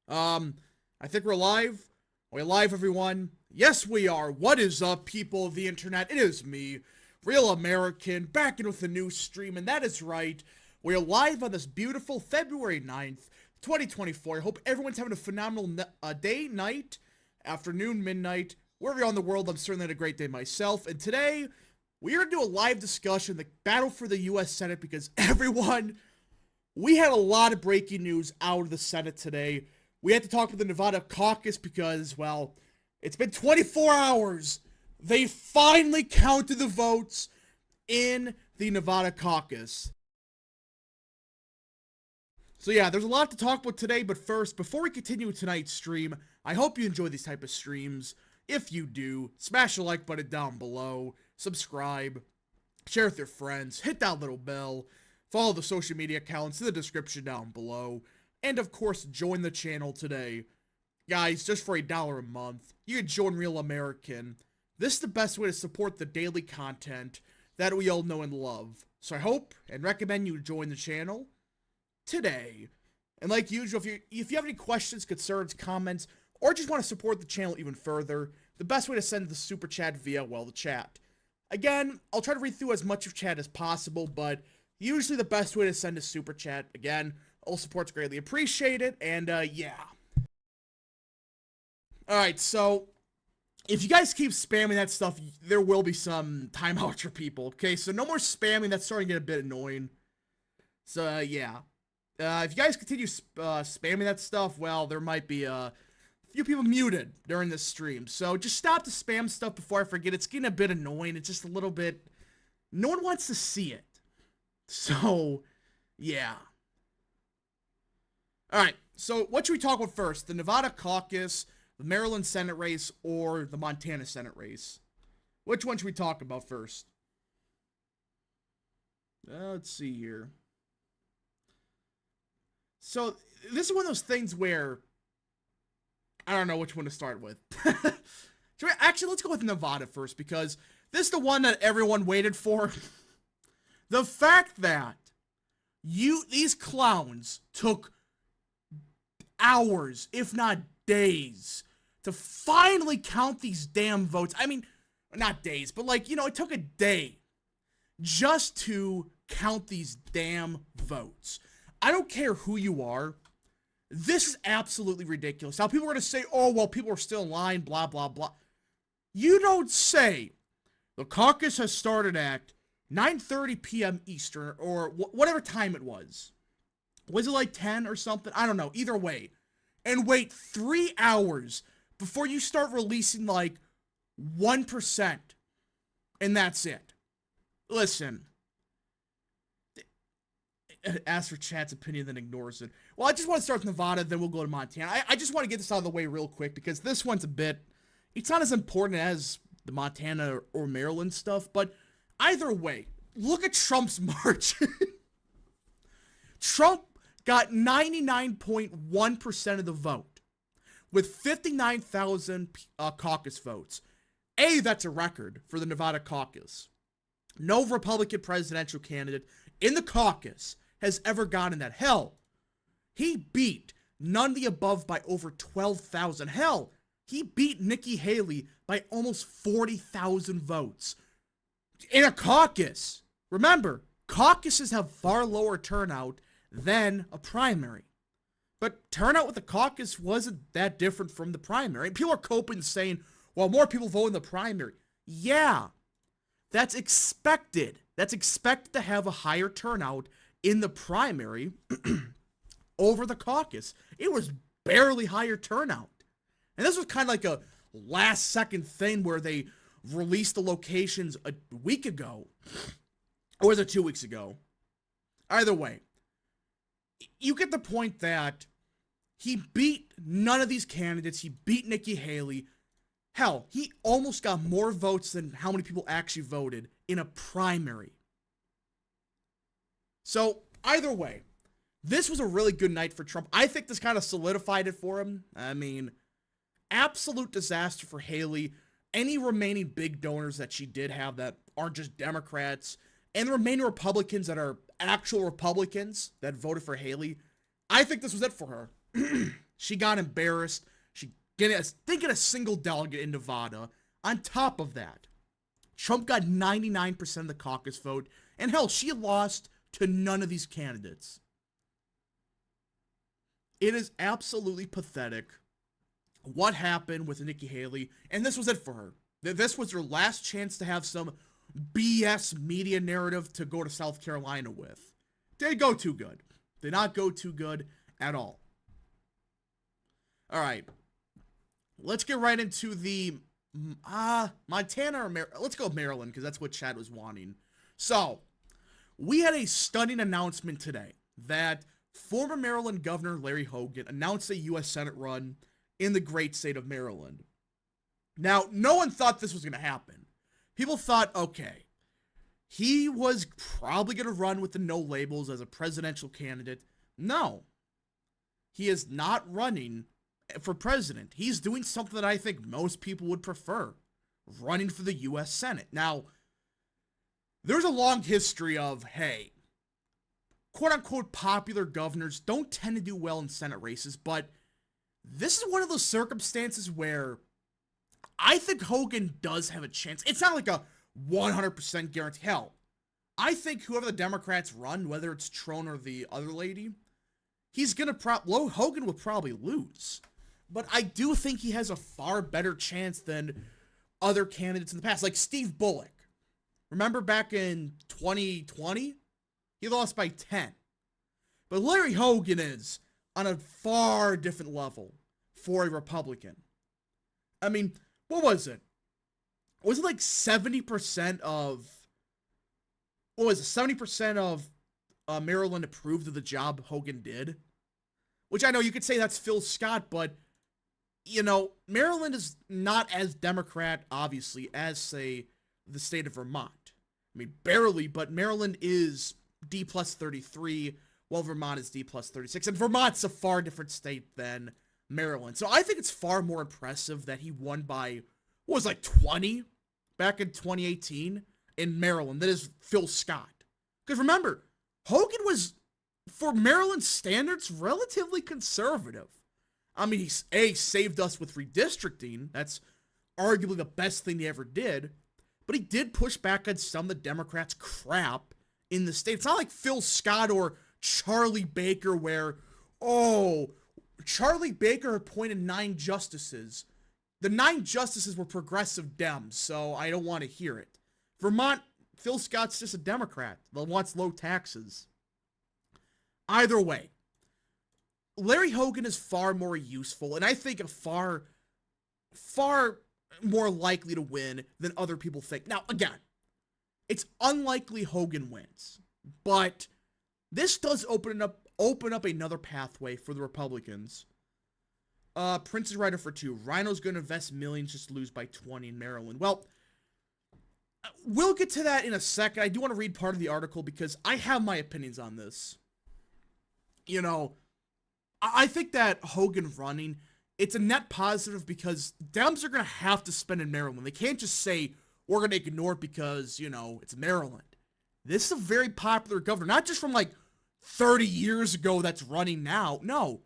I think we're live. We're live, everyone. Yes, we are. What is up, people of the internet? It is me, Real American, back in with a new stream, and that is right. We're live on this beautiful February 9th, 2024. I hope everyone's having a phenomenal day, night, afternoon, midnight, wherever you're in the world. I'm certainly had a great day myself, and today we're going to do a live discussion, the battle for the U.S. Senate, because everyone, we had a lot of breaking news out of the Senate today. We had to talk with the Nevada caucus because, well, it's been 24 hours. They finally counted the votes in the Nevada caucus. So yeah, there's a lot to talk about today, but first, before we continue with tonight's stream, I hope you enjoy these type of streams. If you do, smash the like button down below, subscribe, share with your friends, hit that little bell, follow the social media accounts in the description down below, and of course, join the channel today. Guys, just for $1 a month, you can join Real American. This is the best way to support the daily content that we all know and love. So I hope and recommend you join the channel today. And like usual, if you have any questions, concerns, comments, or just want to support the channel even further, the best way to send the super chat via, well, the chat. Again, I'll try to read through as much of chat as possible, but usually the best way to send a super chat, again, all support's greatly appreciated, and yeah. Alright, so if you guys keep spamming that stuff, there will be some timeouts for people, okay? So no more spamming, that's starting to get a bit annoying. So, yeah. If you guys continue spamming that stuff, well, there might be a few people muted during this stream. So just stop the spam stuff before I forget. It's getting a bit annoying. It's just a little bit... No one wants to see it. So, yeah. Alright, so what should we talk about first? The Nevada caucus, the Maryland Senate race, or the Montana Senate race? Which one should we talk about first? Let's see here. So, this is one of those things where I don't know which one to start with. Actually, let's go with Nevada first, because this is the one that everyone waited for. The fact that these clowns took hours, if not days, to finally count these damn votes. I mean, not days, but like, you know, it took a day just to count these damn votes. I don't care who you are. This is absolutely ridiculous. Now, people are going to say, oh, well, people are still in line, blah, blah, blah. You don't say. The caucus has started at 9:30 p.m. Eastern, or whatever time it was. Was it like 10 or something? I don't know. Either way. And wait 3 hours before you start releasing like 1%. And that's it. Listen. Ask for chat's opinion, then ignores it. Well, I just want to start with Nevada, then we'll go to Montana. I just want to get this out of the way real quick, because this one's a bit... It's not as important as the Montana or Maryland stuff, but either way, look at Trump's margin. Trump got 99.1% of the vote, with 59,000 caucus votes. That's a record for the Nevada caucus. No Republican presidential candidate in the caucus has ever gotten that. Hell, he beat none of the above by over 12,000. Hell, he beat Nikki Haley by almost 40,000 votes in a caucus. Remember, caucuses have far lower turnout than a primary. But turnout with the caucus wasn't that different from the primary. People are coping saying, well, more people vote in the primary. Yeah, that's expected. That's expected to have a higher turnout in the primary over the caucus. It was barely higher turnout. And this was kind of like a last second thing where they released the locations a week ago. Or was it 2 weeks ago? Either way, you get the point that he beat none of these candidates. He beat Nikki Haley. Hell, he almost got more votes than how many people actually voted in a primary. So, either way, this was a really good night for Trump. I think this kind of solidified it for him. I mean, absolute disaster for Haley. Any remaining big donors that she did have that aren't just Democrats, and the remaining Republicans that are actual Republicans that voted for Haley, I think this was it for her. She got embarrassed. She didn't get a single delegate in Nevada. On top of that, Trump got 99% of the caucus vote, and hell, she lost to none of these candidates. It is absolutely pathetic what happened with Nikki Haley, and this was it for her. This was her last chance to have some BS media narrative to go to South Carolina with. Didn't go too good. Did not go too good at all. All right. Let's get right into the Montana or let's go Maryland, because that's what Chad was wanting. So, we had a stunning announcement today that former Maryland Governor Larry Hogan announced a U.S. Senate run in the great state of Maryland. Now, no one thought this was going to happen. People thought, okay, he was probably going to run with the no labels as a presidential candidate. No, he is not running for president. He's doing something that I think most people would prefer, running for the U.S. Senate. Now, there's a long history of, hey, quote-unquote popular governors don't tend to do well in Senate races, but this is one of those circumstances where I think Hogan does have a chance. It's not like a 100% guarantee. Hell, I think whoever the Democrats run, whether it's Trone or the other lady, Hogan will probably lose. But I do think he has a far better chance than other candidates in the past, like Steve Bullock. Remember back in 2020? He lost by 10. But Larry Hogan is on a far different level for a Republican. I mean, what was it? Was it like 70% of... What was it? 70% of Maryland approved of the job Hogan did? Which I know you could say that's Phil Scott, but, you know, Maryland is not as Democrat, obviously, as, say, the state of Vermont. I mean, barely, but Maryland is D plus 33, while Vermont is D plus 36. And Vermont's a far different state than Maryland. So I think it's far more impressive that he won by, what was it, like 20 back in 2018 in Maryland. That is Phil Scott. Because remember, Hogan was, for Maryland standards, relatively conservative. I mean, he saved us with redistricting. That's arguably the best thing he ever did. But he did push back on some of the Democrats' crap in the state. It's not like Phil Scott or Charlie Baker where, oh, Charlie Baker appointed 9 justices. The 9 justices were progressive Dems, so I don't want to hear it. Vermont, Phil Scott's just a Democrat that wants low taxes. Either way, Larry Hogan is far more useful, and I think a far more likely to win than other people think. Now, again, it's unlikely Hogan wins, but this does open up another pathway for the Republicans. Prince is writer for 2. Rhino's going to invest millions just to lose by 20 in Maryland. Well, we'll get to that in a second. I do want to read part of the article because I have my opinions on this. You know, I think that Hogan running, it's a net positive because Dems are going to have to spend in Maryland. They can't just say, we're going to ignore it because, you know, it's Maryland. This is a very popular governor, not just from like 30 years ago that's running now. No,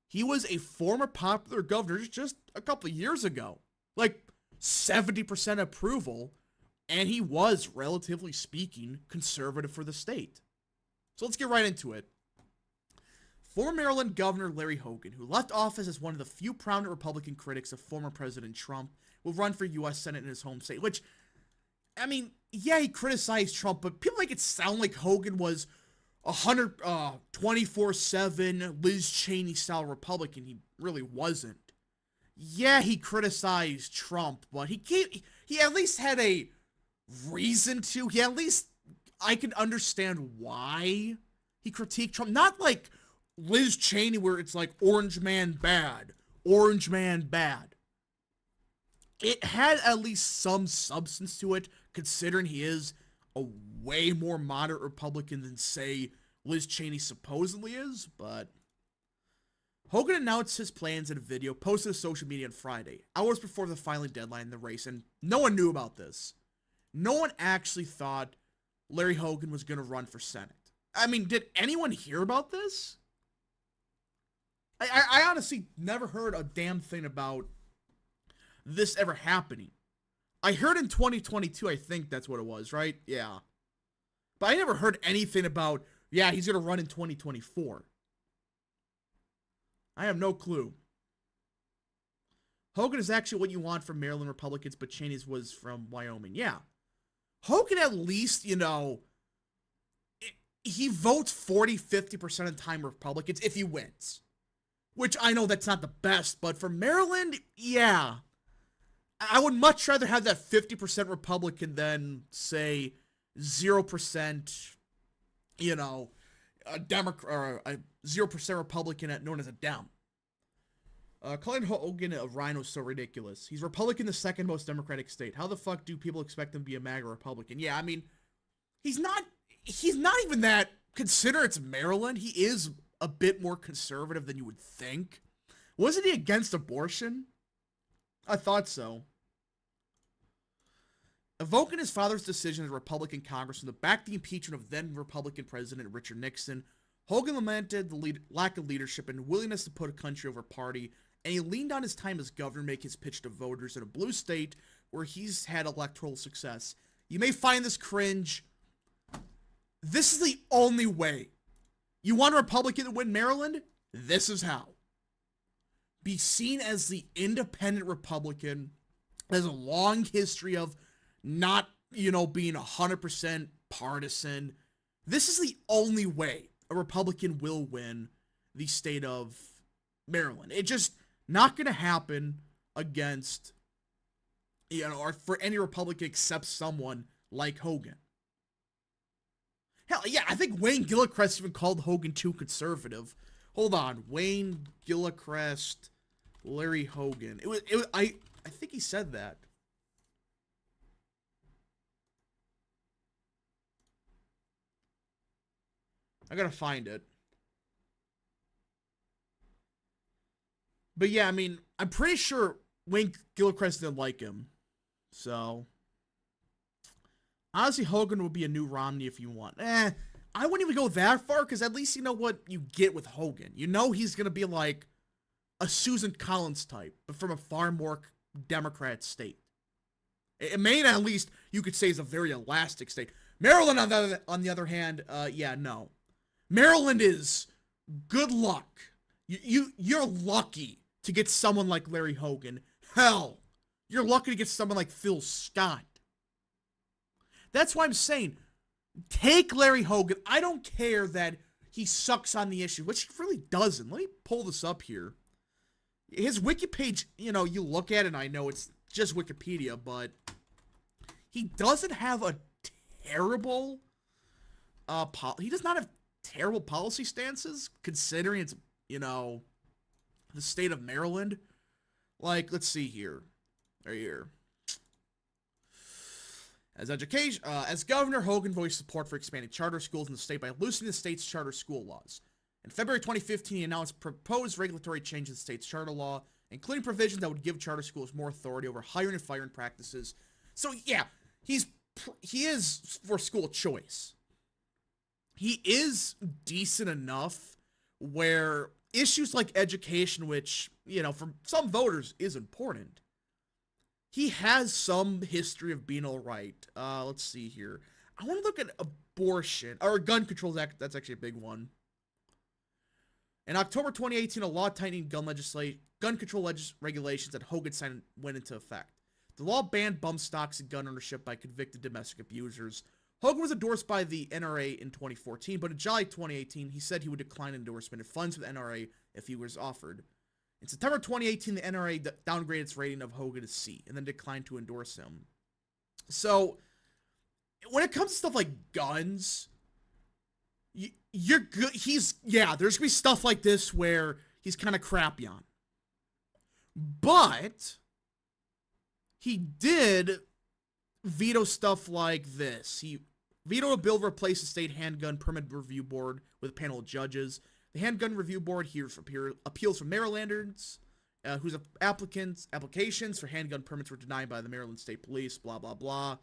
he was a former popular governor just a couple of years ago. Like 70% approval, and he was, relatively speaking, conservative for the state. So let's get right into it. Former Maryland Governor Larry Hogan, who left office as one of the few prominent Republican critics of former President Trump, will run for U.S. Senate in his home state, which, I mean, yeah, he criticized Trump, but people make it sound like Hogan was 24/7 Liz Cheney-style Republican. He really wasn't. Yeah, he criticized Trump, but he at least had a reason to. He at least, I can understand why he critiqued Trump. Not like Liz Cheney, where it's like orange man bad. It had at least some substance to it, considering he is a way more moderate Republican than, say, Liz Cheney supposedly is. But Hogan announced his plans in a video posted to social media on Friday, hours before the filing deadline in the race, and no one knew about this. No one actually thought Larry Hogan was going to run for Senate. I mean, did anyone hear about this? I honestly never heard a damn thing about this ever happening. I heard in 2022, I think that's what it was, right? Yeah. But I never heard anything about, yeah, he's going to run in 2024. I have no clue. Hogan is actually what you want from Maryland Republicans, but Cheney's was from Wyoming. Yeah. Hogan at least, he votes 40-50% of the time Republicans if he wins. Which I know that's not the best, but for Maryland, yeah. I would much rather have that 50% Republican than, say, 0%, a Democrat, or a 0% Republican known as a Dem. Calling Hogan a rhino is so ridiculous. He's Republican, the second most Democratic state. How the fuck do people expect him to be a MAGA Republican? Yeah, I mean, he's not even that, consider it's Maryland. He is a bit more conservative than you would think. Wasn't he against abortion? I thought so. Evoking his father's decision as a Republican congressman to back the impeachment of then Republican President Richard Nixon, Hogan lamented the lack of leadership and willingness to put a country over party, and he leaned on his time as governor to make his pitch to voters in a blue state where he's had electoral success. You may find this cringe. This is the only way. You want a Republican to win Maryland? This is how. Be seen as the independent Republican, has a long history of not, being 100% partisan. This is the only way a Republican will win the state of Maryland. It's just not going to happen against, or for any Republican except someone like Hogan. Hell, yeah, I think Wayne Gilchrist even called Hogan too conservative. Hold on, Wayne Gilchrist, Larry Hogan. I think he said that. I gotta find it. But yeah, I mean, I'm pretty sure Wayne Gilchrist didn't like him. So, honestly, Hogan would be a new Romney if you want. I wouldn't even go that far, because at least you know what you get with Hogan. You know he's going to be like a Susan Collins type, but from a far more Democrat state. Maine, at least, you could say, is a very elastic state. Maryland, on the other hand, yeah, no. Maryland is good luck. You're lucky to get someone like Larry Hogan. Hell, you're lucky to get someone like Phil Scott. That's why I'm saying, take Larry Hogan. I don't care that he sucks on the issue, which he really doesn't. Let me pull this up here. His wiki page, you look at it and I know it's just Wikipedia, but he doesn't have a terrible, he does not have terrible policy stances, considering it's, the state of Maryland. Like, let's see here. Right here. As governor, Hogan voiced support for expanding charter schools in the state by loosening the state's charter school laws. In February 2015, he announced proposed regulatory changes to the state's charter law, including provisions that would give charter schools more authority over hiring and firing practices. So yeah, he is for school choice. He is decent enough where issues like education, which, for some voters is important, he has some history of being all right. Let's see here. I want to look at abortion, or gun control. That's actually a big one. In October 2018, a law tightening gun control regulations that Hogan signed went into effect. The law banned bump stocks and gun ownership by convicted domestic abusers. Hogan was endorsed by the NRA in 2014, but in July 2018, he said he would decline endorsement of funds for the NRA if he was offered. In September 2018, the NRA downgraded its rating of Hogan to C, and then declined to endorse him. So, when it comes to stuff like guns, you're good. There's gonna be stuff like this where he's kind of crappy on. But he did veto stuff like this. He vetoed a bill to replace the state handgun permit review board with a panel of judges. The handgun review board hears appeals from Marylanders whose applications for handgun permits were denied by the Maryland State Police, blah, blah, blah.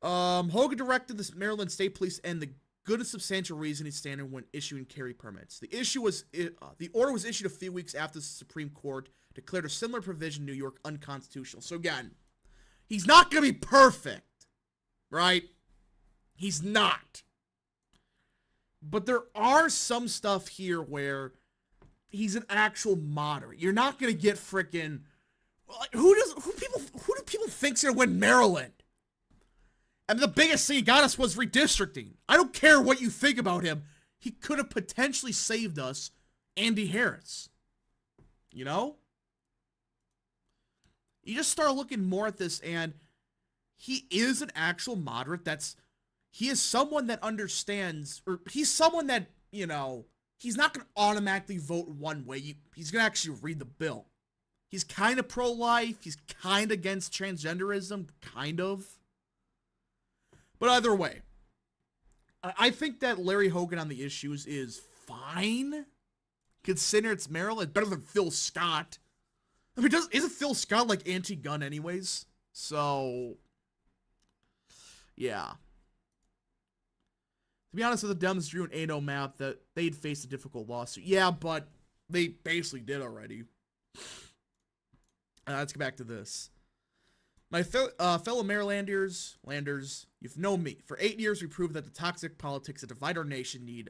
Hogan directed the Maryland State Police and the good and substantial reasoning standard when issuing carry permits. The order was issued a few weeks after the Supreme Court declared a similar provision in New York unconstitutional. So again, he's not going to be perfect, right? He's not. But there are some stuff here where he's an actual moderate. You're not going to get frickin' who do people think's going to win Maryland? And the biggest thing he got us was redistricting. I don't care what you think about him. He could have potentially saved us Andy Harris. You know? You just start looking more at this, and he is an actual moderate. He is someone that understands, or he's someone that, you know, he's not going to automatically vote one way. He's going to actually read the bill. He's kind of pro-life. He's kind of against transgenderism. Kind of. But either way, I think that Larry Hogan on the issues is fine. Consider it's Maryland. Better than Phil Scott. I mean, isn't Phil Scott like anti-gun anyways? So, yeah. To be honest, with the Dems drew an 8-0 map that they'd face a difficult lawsuit. Yeah, but they basically did already. Let's get back to this. My fellow Marylanders, you've known me. For 8 years, we proved that the toxic politics that divide our nation need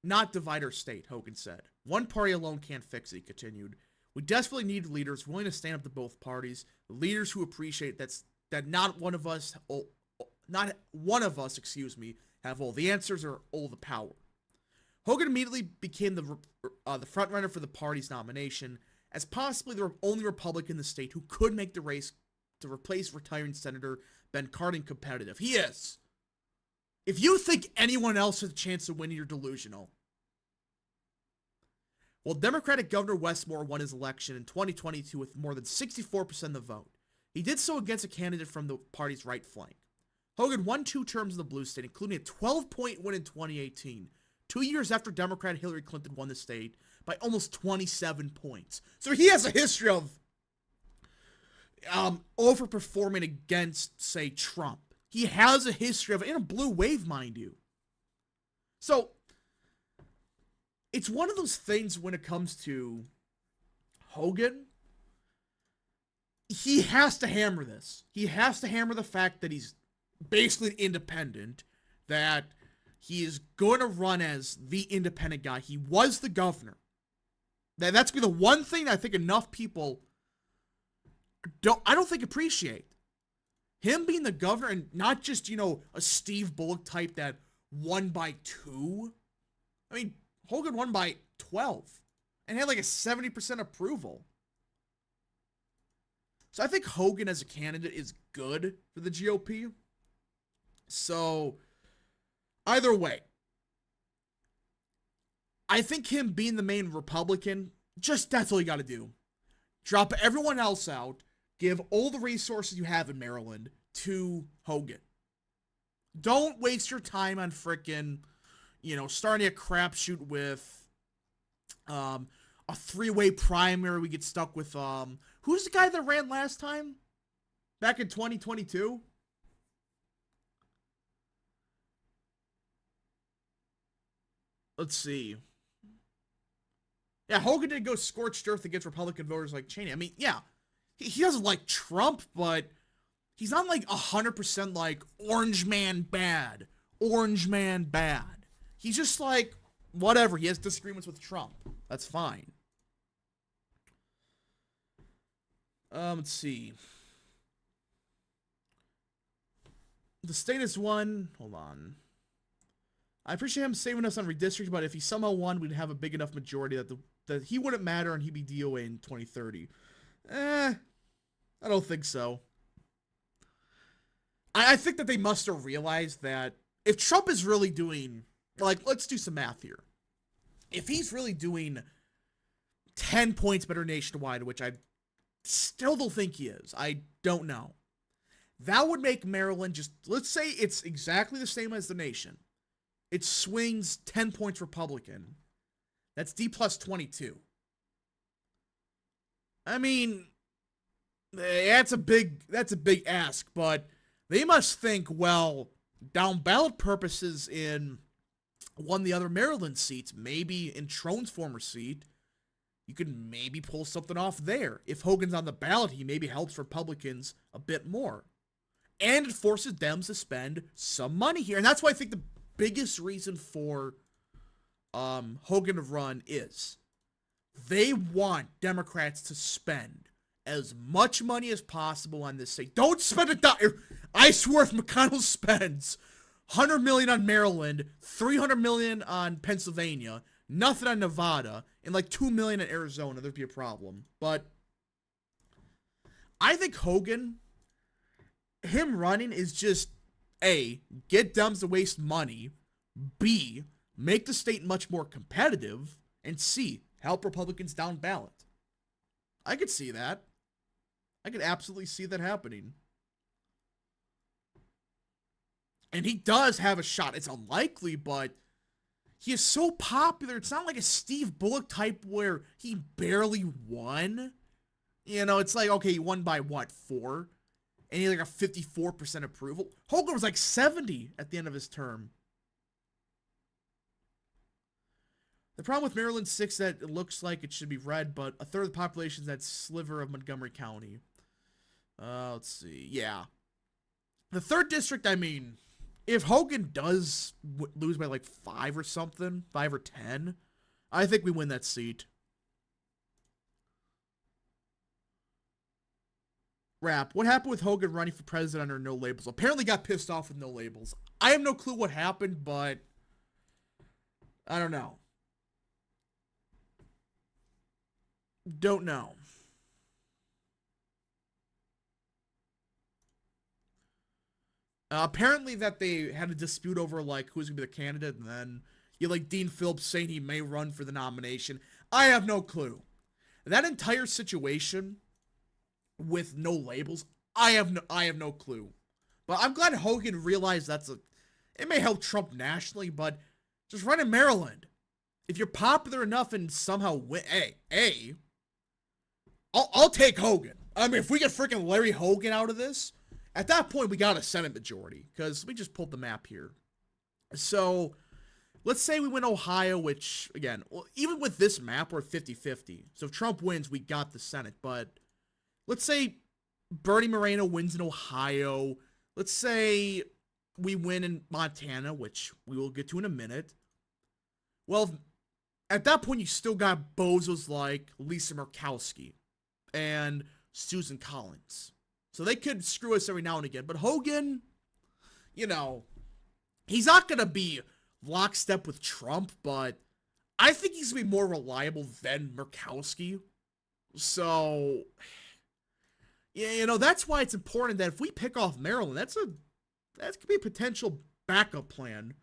not divide our state, Hogan said. One party alone can't fix it, he continued. We desperately need leaders willing to stand up to both parties, leaders who appreciate that not one of us, have all the answers or all the power. Hogan immediately became the frontrunner for the party's nomination, as possibly the only Republican in the state who could make the race to replace retiring Senator Ben Cardin competitive. He is. If you think anyone else has a chance to win, you're delusional. Well, Democratic Governor Westmore won his election in 2022 with more than 64% of the vote. He did so against a candidate from the party's right flank. Hogan won 2 terms in the blue state, including a 12-point win in 2018, 2 years after Democrat Hillary Clinton won the state by almost 27 points. So he has a history of overperforming against, say, Trump. He has a history of it in a blue wave, mind you. So, it's one of those things when it comes to Hogan, he has to hammer this. He has to hammer the fact that he's basically independent, that he is going to run as the independent guy. He was the governor. That's going to be the one thing I think enough people I don't think appreciate. Him being the governor and not just, you know, a Steve Bullock type that won by 2. I mean, Hogan won by 12 and had like a 70% approval. So I think Hogan as a candidate is good for the GOP. So either way, I think him being the main Republican, just that's all you got to do. Drop everyone else out. Give all the resources you have in Maryland to Hogan. Don't waste your time on frickin', you know, starting a crapshoot with a 3-way primary. We get stuck with, who's the guy that ran last time? Back in 2022? Let's see. Yeah, Hogan did go scorched earth against Republican voters like Cheney. I mean, yeah, he doesn't like Trump, but he's not like 100% like orange man bad. Orange man bad. He's just like, whatever. He has disagreements with Trump. That's fine. Let's see. The state has won. Hold on. I appreciate him saving us on redistricting, but if he somehow won, we'd have a big enough majority that he wouldn't matter and he'd be DOA in 2030. I don't think so. I think that they must have realized that if Trump is really doing, like, let's do some math here. If he's really doing 10 points better nationwide, which I still don't think he is, I don't know. That would make Maryland just, let's say it's exactly the same as the nation. It swings 10 points Republican. That's D plus 22. I mean, that's a big ask, but they must think, well, down ballot purposes in won the other Maryland seats, maybe in Trone's former seat, you could maybe pull something off there. If Hogan's on the ballot, he maybe helps Republicans a bit more. And it forces Dems to spend some money here. And that's why I think the biggest reason for Hogan to run is they want Democrats to spend as much money as possible on this state. Don't spend $1. I swear if McConnell spends $100 million on Maryland, $300 million on Pennsylvania, nothing on Nevada, and like $2 million in Arizona, there'd be a problem. But I think Hogan, him running is just A, get Dems to waste money, B, make the state much more competitive, and C, help Republicans down ballot. I could see that. I could absolutely see that happening. And he does have a shot. It's unlikely, but he is so popular. It's not like a Steve Bullock type where he barely won. You know, it's like, okay, he won by what, 4? And he had like a 54% approval. Hogan was like 70 at the end of his term. The problem with Maryland 6 that it looks like it should be red, but a third of the population is that sliver of Montgomery County. Let's see. Yeah. The 3rd district, I mean, if Hogan does lose by like 5 or something, 5 or 10, I think we win that seat. Rap, what happened with Hogan running for president under no labels? Apparently got pissed off with no labels. I have no clue what happened, but I don't know. Don't know. Apparently that they had a dispute over like who's gonna be the candidate, and then you like Dean Phillips saying he may run for the nomination. I have no clue. That entire situation with no labels, I have no clue. But I'm glad Hogan realized it may help Trump nationally, but just run in Maryland. If you're popular enough and somehow win, I'll take Hogan. I mean, if we get freaking Larry Hogan out of this, at that point we got a Senate majority, because we just pulled the map here. So let's say we win Ohio, which, again, well, even with this map, we're 50-50. So if Trump wins, we got the Senate. But let's say Bernie Moreno wins in Ohio. Let's say we win in Montana, which we will get to in a minute. Well, at that point, you still got bozos like Lisa Murkowski and Susan Collins. So they could screw us every now and again. But Hogan, you know, he's not going to be lockstep with Trump, but I think he's going to be more reliable than Murkowski. So, yeah, you know, that's why it's important that if we pick off Maryland, that could be a potential backup plan.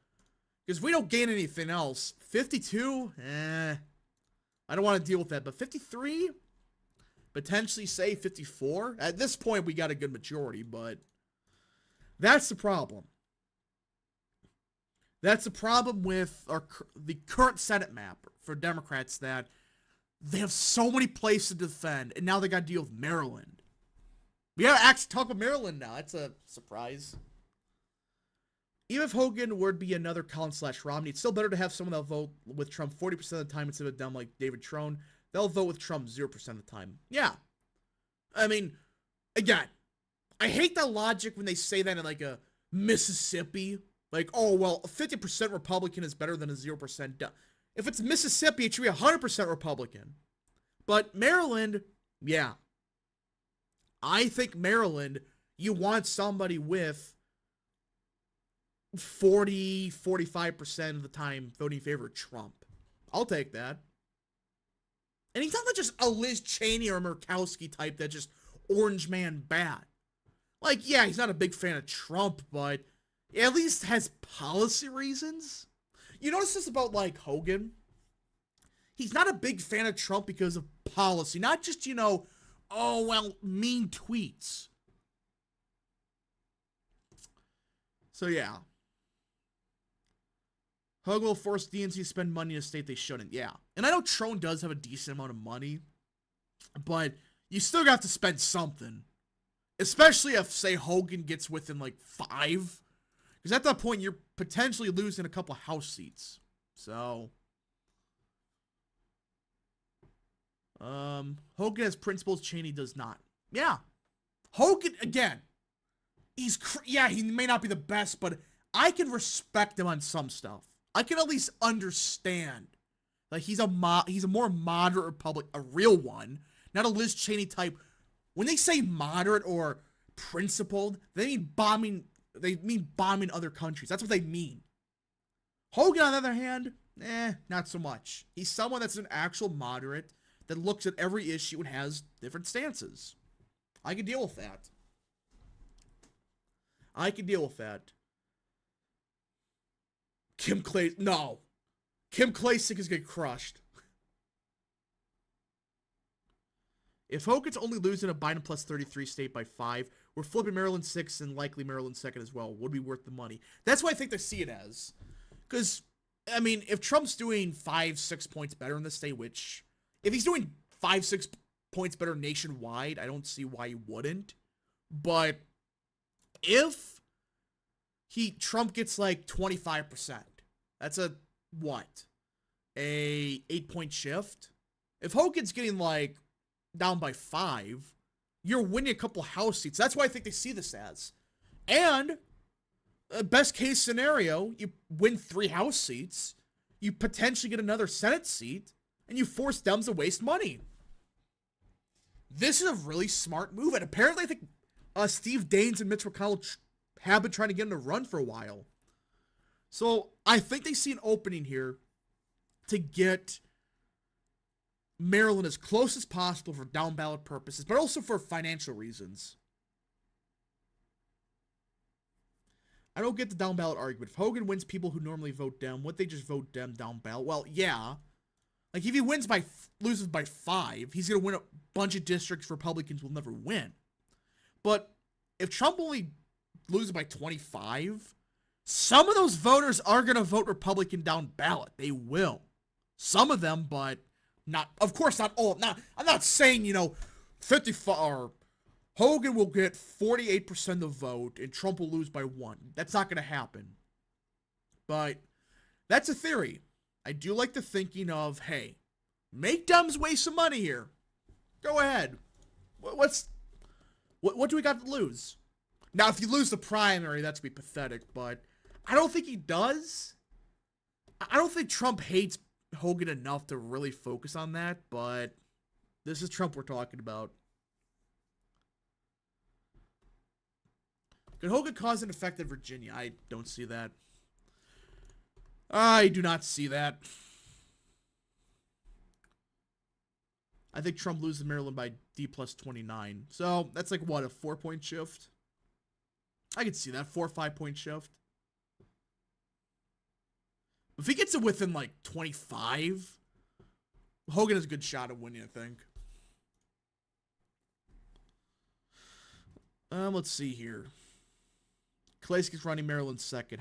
Because if we don't gain anything else, 52, I don't want to deal with that. But 53, potentially say 54. At this point, we got a good majority, but that's the problem. That's the problem with the current Senate map for Democrats, that they have so many places to defend, and now they got to deal with Maryland. We got to actually talk about Maryland now. That's a surprise. Even if Hogan were to be another Collins/Romney, it's still better to have someone that'll vote with Trump 40% of the time instead of a dumb like David Trone. They'll vote with Trump 0% of the time. Yeah. I mean, again, I hate that logic when they say that in like a Mississippi. Like, oh, well, a 50% Republican is better than a 0%. If it's Mississippi, it should be 100% Republican. But Maryland, yeah. I think Maryland, you want somebody with 45% of the time voting in favor of Trump. I'll take that. And he's not just a Liz Cheney or a Murkowski type that just orange man bad. Like, yeah, he's not a big fan of Trump, but he at least has policy reasons. You notice this about, like, Hogan? He's not a big fan of Trump because of policy. Not just, you know, oh, well, mean tweets. So, yeah. Hogan will force DNC to spend money in a state they shouldn't. Yeah. And I know Trone does have a decent amount of money, but you still got to spend something. Especially if, say, Hogan gets within, like, 5. Because at that point, you're potentially losing a couple House seats. So, Hogan has principles, Cheney does not. Yeah. Hogan, again, yeah, he may not be the best, but I can respect him on some stuff. I can at least understand. Like, he's a more moderate Republic, a real one, not a Liz Cheney type. When they say moderate or principled, they mean bombing. They mean bombing other countries. That's what they mean. Hogan, on the other hand, not so much. He's someone that's an actual moderate that looks at every issue and has different stances. I can deal with that. Kim Klacik is getting crushed. If Hogan's only losing a Biden plus 33 state by 5, we're flipping Maryland 6 and likely Maryland 2nd as well. Would be worth the money. That's what I think they see it as. Because, I mean, if Trump's doing 5-6 points better in the state, which, if he's doing 5-6 points better nationwide, I don't see why he wouldn't. But if Trump gets like 25%, that's a 8-point shift. If Hogan's getting like down by 5, you're winning a couple House seats. That's why I think they see this as. And best case scenario, you win 3 House seats, you potentially get another Senate seat, and you force Dems to waste money. This is a really smart move, and apparently I think Steve Daines and Mitch McConnell have been trying to get him to run for a while. So I think they see an opening here to get Maryland as close as possible for down ballot purposes, but also for financial reasons. I don't get the down ballot argument. If Hogan wins people who normally vote Dem, would they just vote Dem down ballot? Well, yeah. Like, if he loses by 5, he's going to win a bunch of districts Republicans will never win. But if Trump only loses by 25, some of those voters are going to vote Republican down ballot. They will. Some of them, but of course not all. I'm not saying, 55 or Hogan will get 48% of the vote and Trump will lose by 1. That's not going to happen. But that's a theory. I do like the thinking of, hey, make Dems waste some money here. Go ahead. What do we got to lose? Now, if you lose the primary, that's going to be pathetic, but I don't think he does. I don't think Trump hates Hogan enough to really focus on that, but this is Trump we're talking about. Could Hogan cause an effect in Virginia? I don't see that. I do not see that. I think Trump loses Maryland by D plus 29. So that's like, what, a 4-point shift? I can see that, 4 or 5-point shift. If he gets it within like 25, Hogan has a good shot at winning, I think. Let's see here. Klacik's running Maryland 2nd.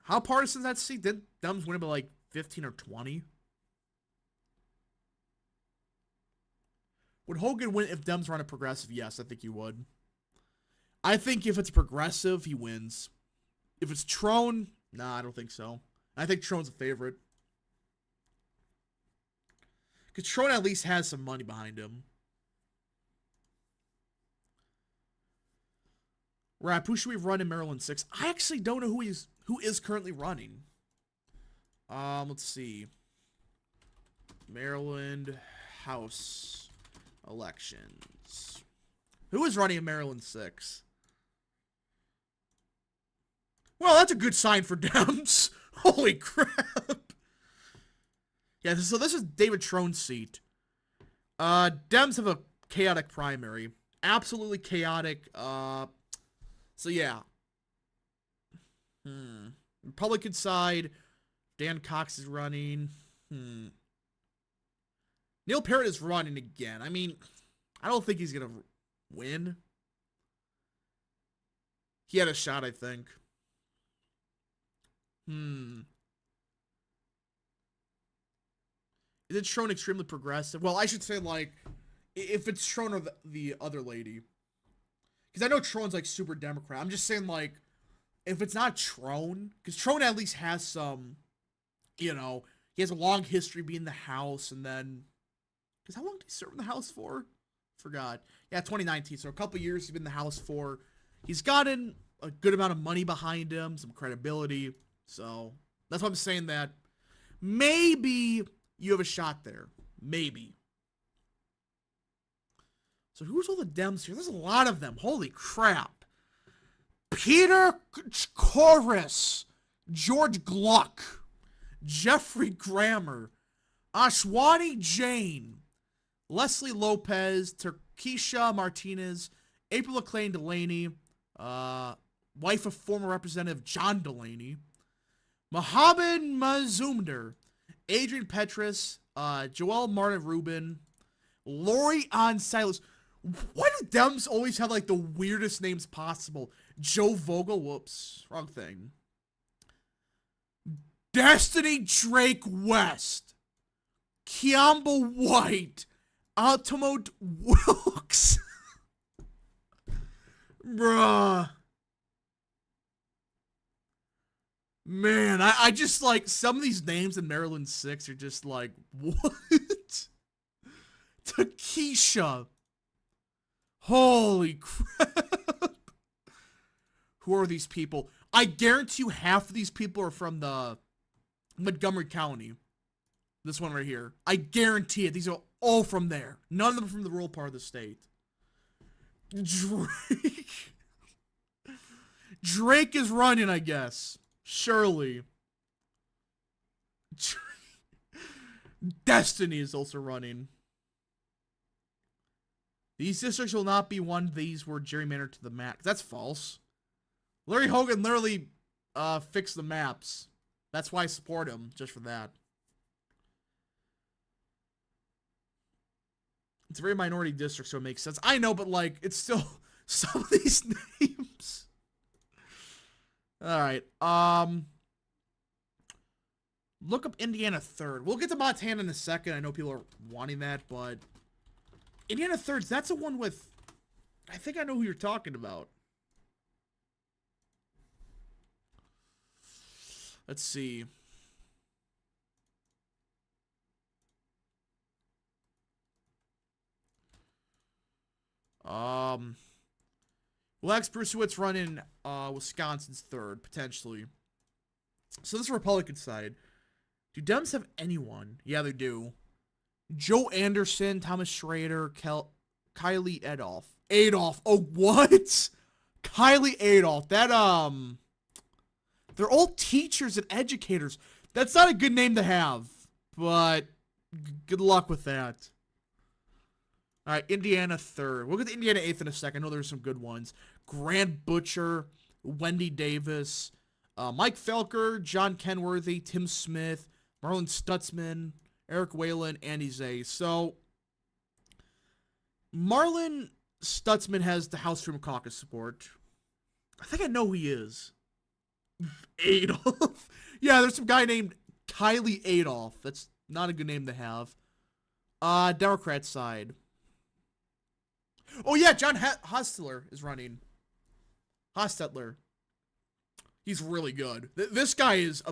How partisan is that seat? Did Dems win it by like 15 or 20? Would Hogan win if Dems run a progressive? Yes, I think he would. I think if it's progressive, he wins. If it's Trone, nah, I don't think so. I think Trone's a favorite. Because Trone at least has some money behind him. Rap, who should we run in Maryland 6? I actually don't know who is currently running. Let's see. Maryland House elections. Who is running in Maryland 6? Well, that's a good sign for Dems. Holy crap. Yeah, so this is David Trone's seat. Dems have a chaotic primary. Absolutely chaotic. So yeah. Republican side, Dan Cox is running. Neil Parrott is running again. I mean, I don't think he's going to win. He had a shot, I think. Is it Trone extremely progressive? Well, I should say, like, if it's Trone or the other lady. Because I know Trone's, like, super Democrat. I'm just saying, like, if it's not Trone, because Trone at least has some You know, he has a long history being in the House, and then, because how long did he serve in the House for? Forgot. Yeah, 2019. So a couple years he's been in the House for. He's gotten a good amount of money behind him, some credibility. So that's why I'm saying that maybe you have a shot there. Maybe. So who's all the Dems here? There's a lot of them. Holy crap. Peter Chorus, George Gluck, Jeffrey Grammer, Ashwani Jain, Leslie Lopez, Turkisha Martinez, April Acclain Delaney, wife of former Representative John Delaney, Mohammed Mazumdar, Adrian Petrus, Joel Martin Rubin, Lori Ann Silas. Why do Dems always have like the weirdest names possible? Joe Vogel, whoops, wrong thing. Destiny Drake West, Kiamba White, Altamont Wilkes. Bruh. Man, I just like some of these names in Maryland 6 are just like, what? Takesha. Holy crap. Who are these people? I guarantee you half of these people are from the Montgomery County. This one right here. I guarantee it. These are all from there. None of them are from the rural part of the state. Drake. Drake is running, I guess. Surely. Destiny is also running. These districts will not be one. These were gerrymandered to the map. That's false. Larry Hogan literally fixed the maps. That's why I support him, just for that. It's a very minority district, so it makes sense. I know, but like, it's still some of these names. Alright, look up Indiana 3rd. We'll get to Montana in a second. I know people are wanting that, but Indiana 3rd, that's the one with, I think I know who you're talking about. Let's see. Lex Brucewitt's running Wisconsin's 3rd, potentially. So this is Republican side. Do Dems have anyone? Yeah, they do. Joe Anderson, Thomas Schrader, Kylie Adolph. Adolph. Oh, what? Kylie Adolph. That, they're all teachers and educators. That's not a good name to have, but good luck with that. All right, Indiana 3rd. We'll get to Indiana 8th in a second. I know there's some good ones. Grant Butcher, Wendy Davis, Mike Felker, John Kenworthy, Tim Smith, Marlon Stutzman, Eric Whalen, Andy Zay. So, Marlon Stutzman has the House Freedom Caucus support. I think I know who he is. Adolf. Yeah, there's some guy named Kylie Adolf. That's not a good name to have. Democrat side. Oh yeah, John Hostetler is running. Hostetler. He's really good. This guy is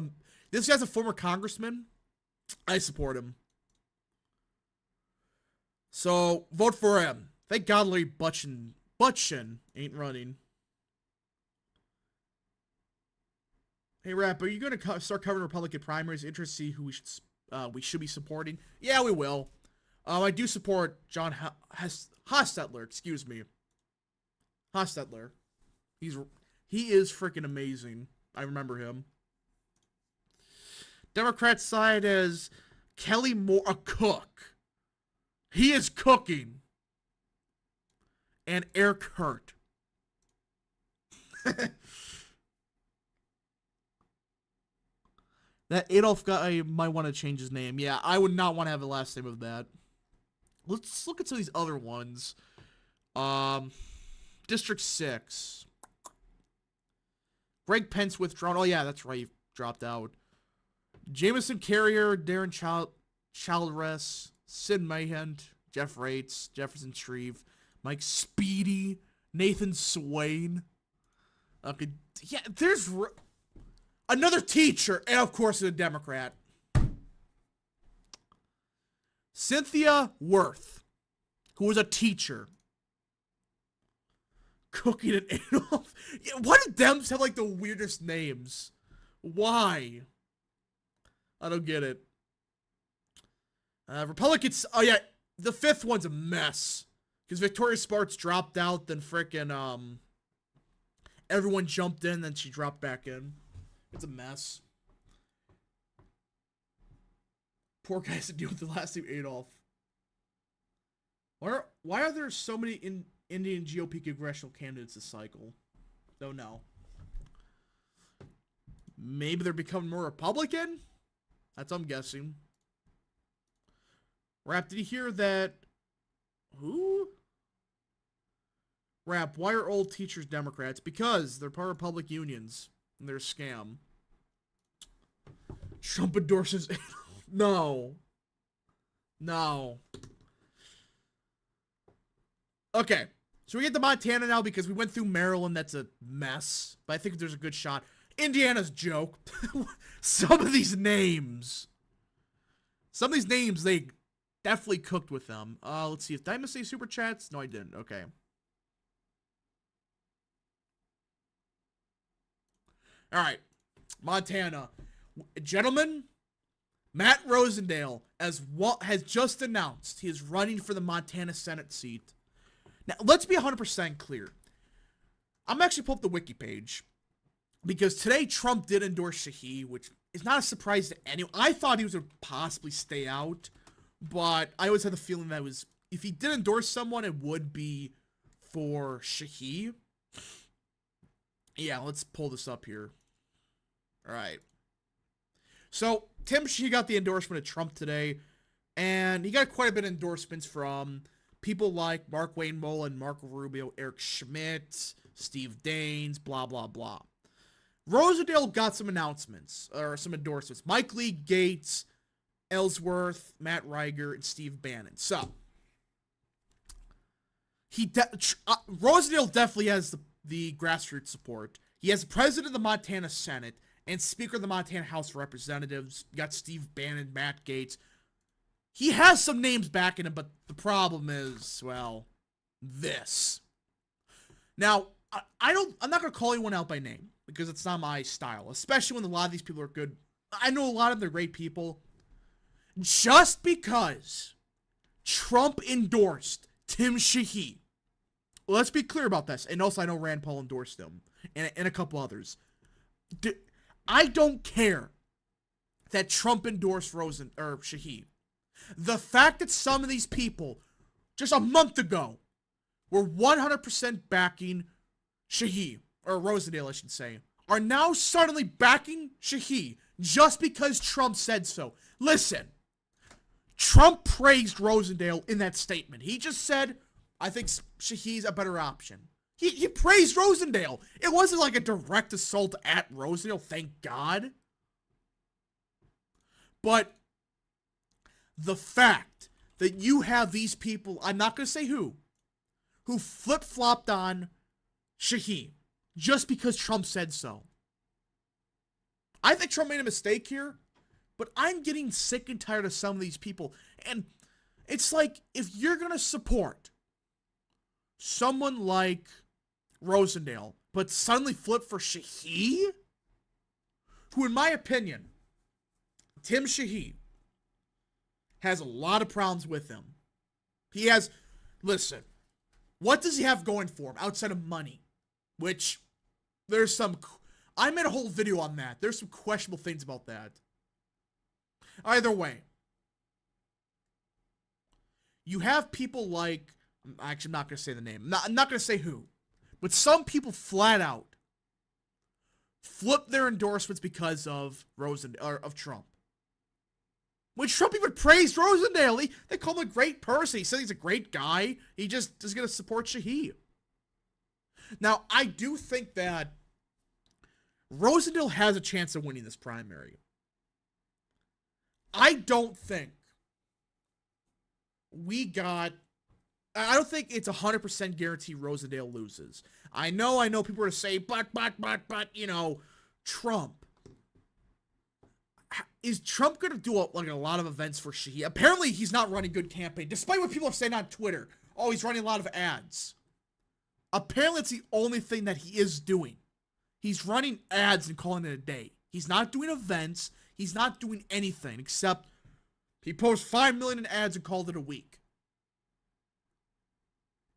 this guy's a former congressman. I support him. So vote for him. Thank God Larry Butchin ain't running. Hey Rap, are you gonna start covering Republican primaries? Interested to see who we should be supporting? Yeah, we will. I do support John Hostetler. Excuse me, Hostetler. He is freaking amazing. I remember him. Democrat side is Kelly Moore, a cook. He is cooking. And Eric Hurt. That Adolf guy might want to change his name. Yeah, I would not want to have the last name of that. Let's look at some of these other ones. District 6. Greg Pence withdrawn. Oh, yeah, that's right. He dropped out. Jameson Carrier, Darren Childress, Sid Mahent, Jeff Rates, Jefferson Shreve, Mike Speedy, Nathan Swain. Okay, yeah, there's another teacher, and of course a Democrat. Cynthia Worth, who was a teacher. Cooking and Adolf. Yeah, why do Dems have like the weirdest names? Why? I don't get it. Republicans. Oh yeah, the fifth one's a mess because Victoria Sparks dropped out, then frickin' everyone jumped in, then she dropped back in. It's a mess. Poor guy has to deal with the last name Adolf. Why are there so many Indian GOP congressional candidates this cycle? Don't know. Maybe they're becoming more Republican? That's what I'm guessing. Rap, did you hear that? Who? Rap, why are old teachers Democrats? Because they're part of public unions. And they're a scam. Trump endorses... No. No. Okay. So we get to Montana now because we went through Maryland. That's a mess. But I think there's a good shot. Indiana's joke. Some of these names, they definitely cooked with them. Let's see. Did I miss any super chats? No, I didn't. Okay. All right. Montana. Gentlemen, Matt Rosendale has just announced he is running for the Montana Senate seat. Now, let's be 100% clear. I'm actually pulling up the wiki page because today Trump did endorse Shahi, which is not a surprise to anyone. I thought he was going to possibly stay out, but I always had the feeling that if he did endorse someone, it would be for Shahi. Yeah, let's pull this up here. All right. So, Tim Shahi got the endorsement of Trump today, and he got quite a bit of endorsements from people like Mark Wayne Mullen, Marco Rubio, Eric Schmidt, Steve Daines, blah, blah, blah. Rosendale got some announcements, or some endorsements. Mike Lee Gates, Ellsworth, Matt Riger, and Steve Bannon. So, Rosendale definitely has the grassroots support. He has the president of the Montana Senate and Speaker of the Montana House of Representatives. You got Steve Bannon, Matt Gates. He has some names backing him, but the problem is, well, this. Now, I'm not going to call anyone out by name because it's not my style, especially when a lot of these people are good. I know a lot of them are great people. Just because Trump endorsed Tim Shahi, let's be clear about this, and also I know Rand Paul endorsed him, and a couple others. I don't care that Trump endorsed Shahi. The fact that some of these people, just a month ago, were 100% backing Shahi, or Rosendale, I should say, are now suddenly backing Shahi just because Trump said so. Listen, Trump praised Rosendale in that statement. He just said, I think Shahi's a better option. He praised Rosendale. It wasn't like a direct assault at Rosendale, thank God. But the fact that you have these people, I'm not going to say who flip-flopped on Shahi just because Trump said so. I think Trump made a mistake here, but I'm getting sick and tired of some of these people. And it's like, if you're going to support someone like Rosendale, but suddenly flip for Shahi, who in my opinion, Tim Shahi, has a lot of problems with him. Listen, what does he have going for him outside of money? Which, I made a whole video on that. There's some questionable things about that. Either way, you have people like, actually I'm not going to say the name. I'm not going to say who. But some people flat out flip their endorsements because of of Trump. When Trump even praised Rosendale, they call him a great person. He said he's a great guy. He just is going to support Shahi. Now, I do think that Rosendale has a chance of winning this primary. I don't think it's 100% guarantee Rosendale loses. I know people are going to say, but, Trump. Is Trump going to do a lot of events for Shahid? Apparently, he's not running good campaign, despite what people are saying on Twitter. Oh, he's running a lot of ads. Apparently, it's the only thing that he is doing. He's running ads and calling it a day. He's not doing events. He's not doing anything except he posts 5 million in ads and called it a week.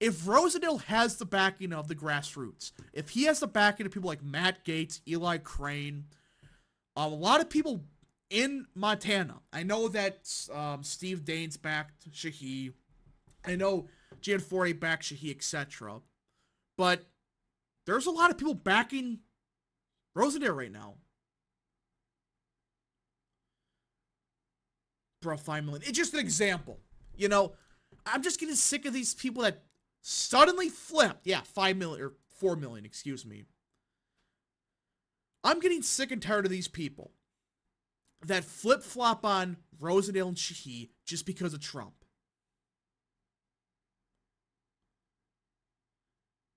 If Rosendale has the backing of the grassroots, if he has the backing of people like Matt Gaetz, Eli Crane, a lot of people in Montana. I know that Steve Daines backed Shahid. I know Jan Forey backed Shahid, etc. But there's a lot of people backing Rosendale right now. Bro, 5 million. It's just an example. You know, I'm just getting sick of these people that suddenly flipped. Yeah, 5 million, or 4 million, excuse me. I'm getting sick and tired of these people that flip-flop on Rosendale and Shahid just because of Trump.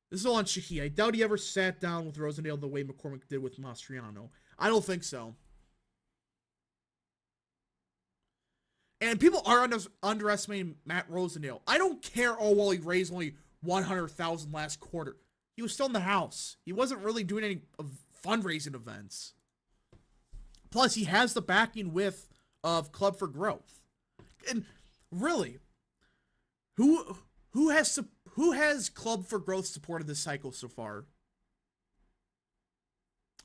This is all on Shahid. I doubt he ever sat down with Rosendale the way McCormick did with Mastriano. I don't think so. And people are underestimating Matt Rosendale. I don't care, oh, well, he raised only $100,000 last quarter. He was still in the House. He wasn't really doing any fundraising events. Plus, he has the backing of Club for Growth. And really, who has Club for Growth supported this cycle so far?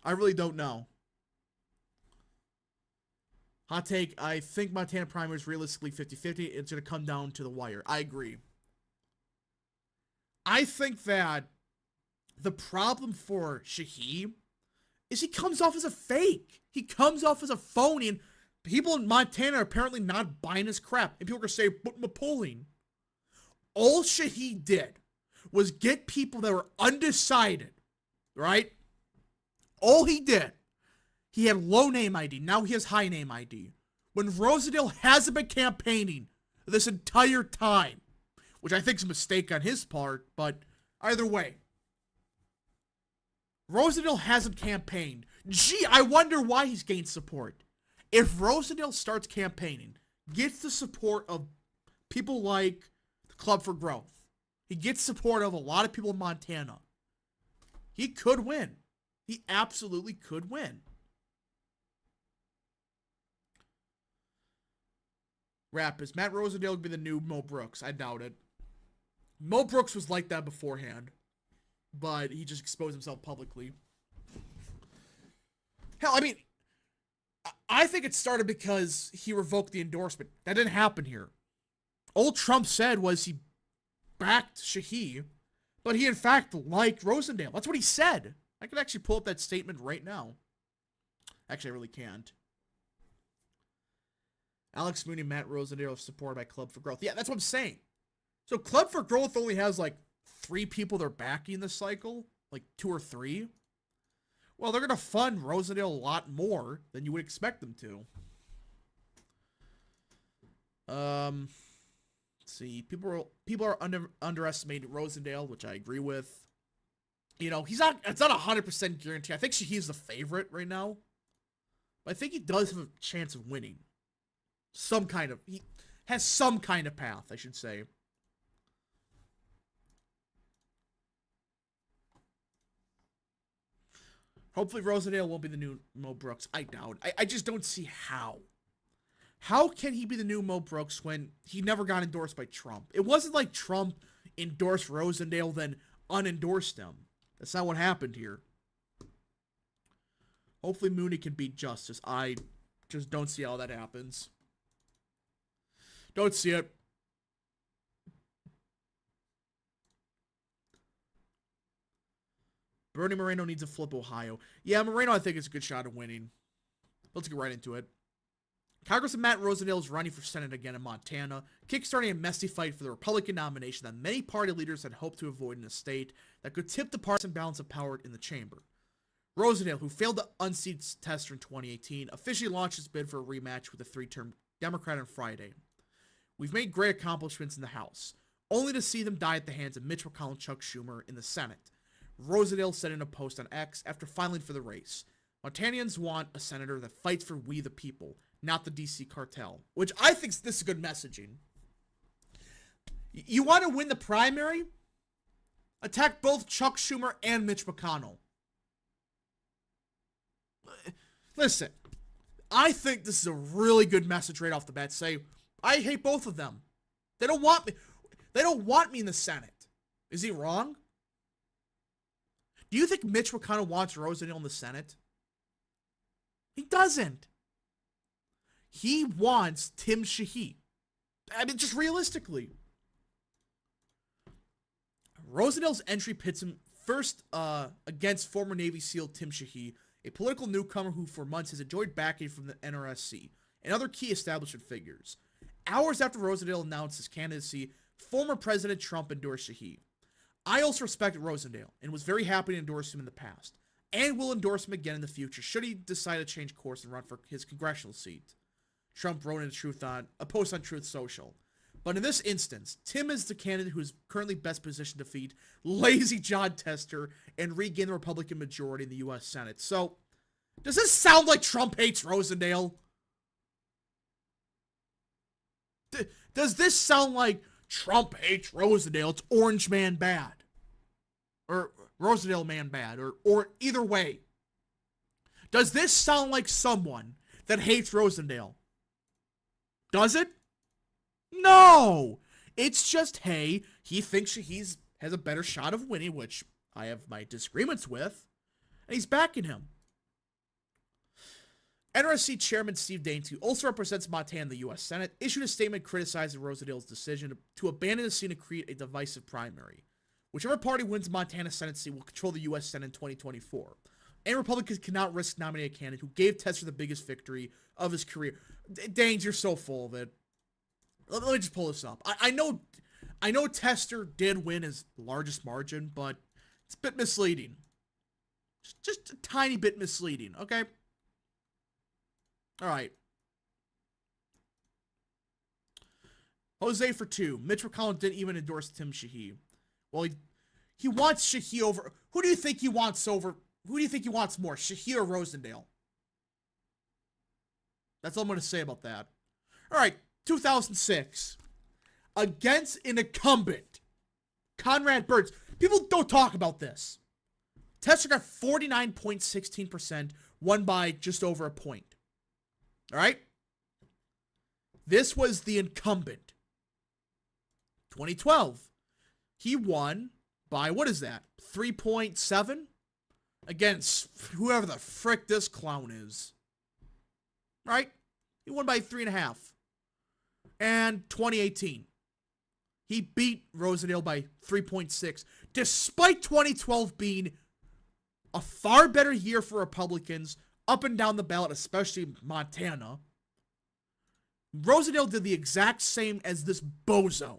I really don't know. Hot take, I think Montana primary is realistically 50-50. It's going to come down to the wire. I agree. I think that the problem for Shahid is he comes off as a fake. He comes off as a phony, and people in Montana are apparently not buying his crap. And people are going to say, but Napoleon. All Shahid did was get people that were undecided, right? All he did. He had low name ID. Now he has high name ID. When Rosendale hasn't been campaigning this entire time, which I think is a mistake on his part, but either way, Rosendale hasn't campaigned. Gee, I wonder why he's gained support. If Rosendale starts campaigning, gets the support of people like the Club for Growth, he gets support of a lot of people in Montana, he could win. He absolutely could win. Rap, is Matt Rosendale going to be the new Mo Brooks? I doubt it. Mo Brooks was like that beforehand, but he just exposed himself publicly. Hell, I mean, I think it started because he revoked the endorsement. That didn't happen here. All Trump said was he backed Shahid, but he in fact liked Rosendale. That's what he said. I could actually pull up that statement right now. Actually, I really can't. Alex Mooney and Matt Rosendale are supported by Club for Growth. Yeah, that's what I'm saying. So Club for Growth only has like 3 people they're backing this cycle. Like 2 or 3. Well, they're going to fund Rosendale a lot more than you would expect them to. Let's see. People are underestimating Rosendale, which I agree with. You know, it's not 100% guarantee. I think he's the favorite right now. But I think he does have a chance of winning. He has some kind of path, I should say. Hopefully Rosendale won't be the new Mo Brooks. I doubt. I just don't see how. How can he be the new Mo Brooks when he never got endorsed by Trump? It wasn't like Trump endorsed Rosendale, then unendorsed him. That's not what happened here. Hopefully Mooney can beat Justice. I just don't see how that happens. Don't see it. Bernie Moreno needs to flip Ohio. Yeah, Moreno, I think, is a good shot at winning. Let's get right into it. Congressman Matt Rosendale is running for Senate again in Montana, kickstarting a messy fight for the Republican nomination that many party leaders had hoped to avoid in a state that could tip the partisan balance of power in the chamber. Rosendale, who failed to unseat Tester in 2018, officially launched his bid for a rematch with a 3-term Democrat on Friday. We've made great accomplishments in the House, only to see them die at the hands of Mitch McConnell and Chuck Schumer in the Senate, Rosendale said in a post on X after filing for the race. Montanans want a senator that fights for we the people, not the DC cartel. Which I think this is good messaging. You want to win the primary? Attack both Chuck Schumer and Mitch McConnell. Listen, I think this is a really good message right off the bat. Say, I hate both of them. They don't want me. They don't want me in the Senate. Is he wrong? Do you think Mitch McConnell wants Rosendale in the Senate? He doesn't. He wants Tim Sheehy. I mean, just realistically. Rosendale's entry pits him first against former Navy SEAL Tim Sheehy, a political newcomer who for months has enjoyed backing from the NRSC and other key establishment figures. Hours after Rosendale announced his candidacy, former President Trump endorsed Sheehy. I also respected Rosendale and was very happy to endorse him in the past, and will endorse him again in the future should he decide to change course and run for his congressional seat. Trump wrote in a post on Truth Social. But in this instance, Tim is the candidate who is currently best positioned to defeat lazy John Tester and regain the Republican majority in the U.S. Senate. So, does this sound like Trump hates Rosendale? Does this sound like Trump hates Rosendale? It's Orange Man bad. Or Rosendale Man bad. Or either way. Does this sound like someone that hates Rosendale? Does it? No! It's just, hey, he thinks he has a better shot of winning, which I have my disagreements with, and he's backing him. NRSC Chairman Steve Daines, who also represents Montana in the U.S. Senate, issued a statement criticizing Rosendale's decision to abandon the scene and create a divisive primary. Whichever party wins Montana Senate seat will control the U.S. Senate in 2024. And Republicans cannot risk nominating a candidate who gave Tester the biggest victory of his career. Daines, you're so full of it. Let me just pull this up. I know Tester did win his largest margin, but it's a bit misleading. Just a tiny bit misleading, okay? All right. Jose for 2. Mitch McConnell didn't even endorse Tim Sheehy. Well, he wants Sheehy over... Who do you think he wants more, Sheehy or Rosendale? That's all I'm going to say about that. All right. 2006, against an incumbent, Conrad Burns. People don't talk about this. Tester got 49.16%, won by just over a point. All right? This was the incumbent. 2012, he won by, what is that, 3.7? Against whoever the frick this clown is. Right? He won by 3.5. And 2018, he beat Rosendale by 3.6, despite 2012 being a far better year for Republicans up and down the ballot, especially Montana. Rosendale did the exact same as this bozo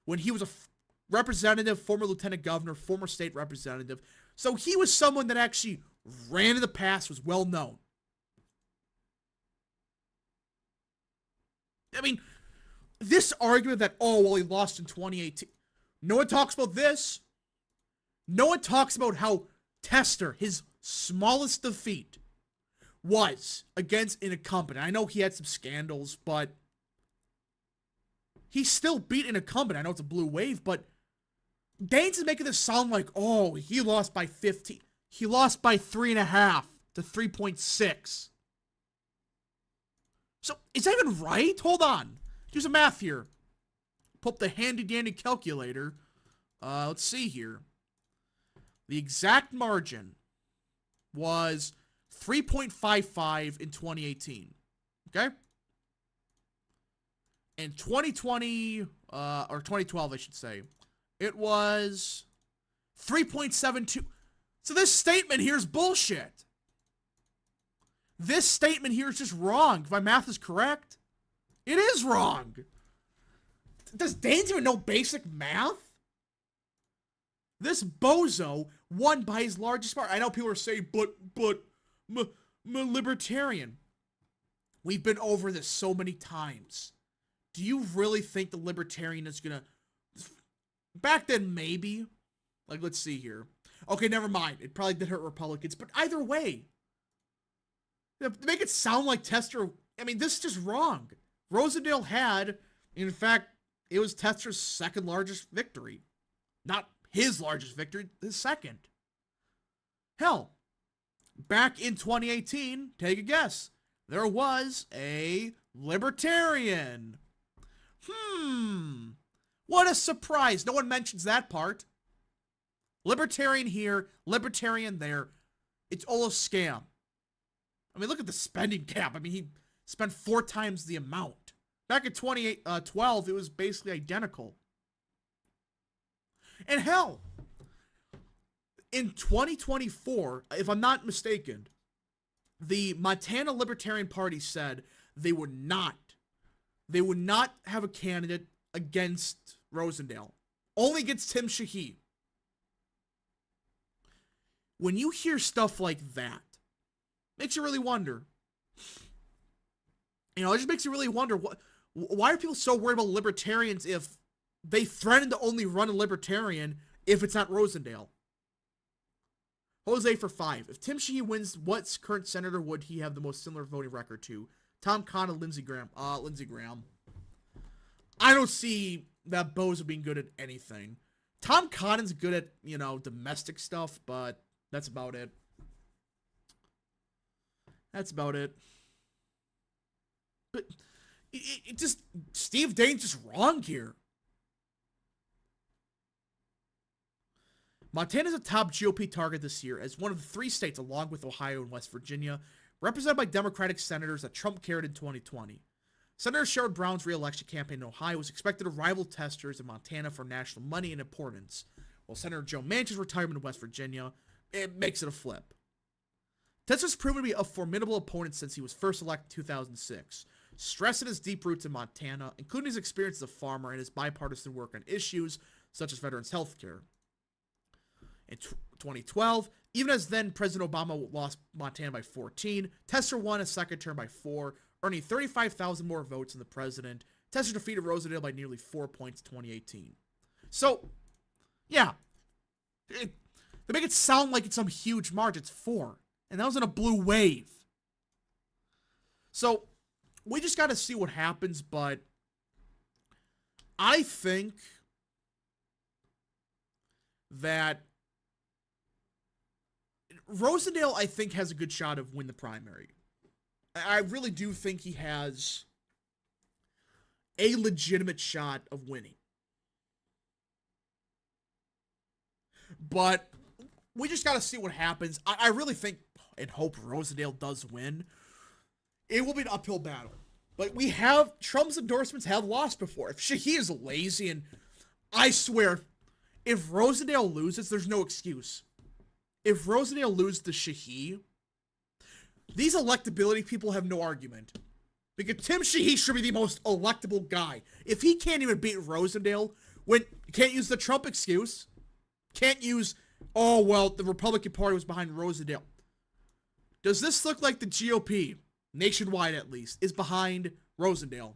when he was a representative, former lieutenant governor, former state representative. So he was someone that actually ran in the past, was well known. I mean, this argument that, oh, well, he lost in 2018. No one talks about this. No one talks about how Tester, his smallest defeat, was against an incumbent. I know he had some scandals, but he still beat an incumbent. I know it's a blue wave, but Daines is making this sound like, oh, he lost by 15. He lost by 3.5 to 3.6. So, is that even right? Hold on. Do some math here. Pull up the handy-dandy calculator. Let's see here. The exact margin was 3.55 in 2018. Okay? In 2020, or 2012, I should say, it was 3.72. So this statement here is bullshit. This statement here is just wrong. If my math is correct, it is wrong. Does Daines even know basic math? This bozo won by his largest part. I know people are saying, but, libertarian. We've been over this so many times. Do you really think the libertarian is gonna... Back then, maybe. Like, let's see here. Okay, never mind. It probably did hurt Republicans, but either way. To make it sound like Tester, I mean, this is just wrong. Rosendale had, in fact, it was Tester's second largest victory. Not his largest victory, his second. Hell, back in 2018, take a guess. There was a libertarian. What a surprise. No one mentions that part. Libertarian here, libertarian there. It's all a scam. I mean, look at the spending cap. I mean, he spent 4 times the amount. Back in 2012, it was basically identical. And hell, in 2024, if I'm not mistaken, the Montana Libertarian Party said they would not have a candidate against Rosendale. Only against Tim Sheehy. When you hear stuff like that, makes you really wonder. You know, it just makes you really wonder, why are people so worried about libertarians if they threaten to only run a libertarian if it's not Rosendale? Jose for 5. If Tim Sheehy wins, what current senator would he have the most similar voting record to? Tom Cotton or Lindsey Graham? Lindsey Graham. I don't see that Bozo being good at anything. Tom Cotton's good at, you know, domestic stuff, but that's about it. That's about it. But it just, Steve Daines just wrong here. Montana's a top GOP target this year as one of the 3 states, along with Ohio and West Virginia, represented by Democratic senators that Trump carried in 2020. Senator Sherrod Brown's re-election campaign in Ohio was expected to rival Tester's in Montana for national money and importance, while Senator Joe Manchin's retirement in West Virginia, it makes it a flip. Tester's proven to be a formidable opponent since he was first elected in 2006, stressing his deep roots in Montana, including his experience as a farmer and his bipartisan work on issues such as veterans' health care. In 2012, even as then President Obama lost Montana by 14, Tester won a second term by 4, earning 35,000 more votes than the president. Tester defeated Rosendale by nearly 4 points in 2018. So, yeah. They make it sound like it's some huge margin. It's 4. And that was in a blue wave. So, we just got to see what happens, but I think that Rosendale, I think, has a good shot of win the primary. I really do think he has a legitimate shot of winning. But we just got to see what happens. I really think and hope Rosendale does win. It will be an uphill battle. But we have, Trump's endorsements have lost before. If Sheehy is lazy, and I swear, if Rosendale loses, there's no excuse. If Rosendale loses to Sheehy, these electability people have no argument. Because Tim Sheehy should be the most electable guy. If he can't even beat Rosendale, can't use the Trump excuse, can't use, oh, well, the Republican Party was behind Rosendale. Does this look like the GOP, nationwide at least, is behind Rosendale?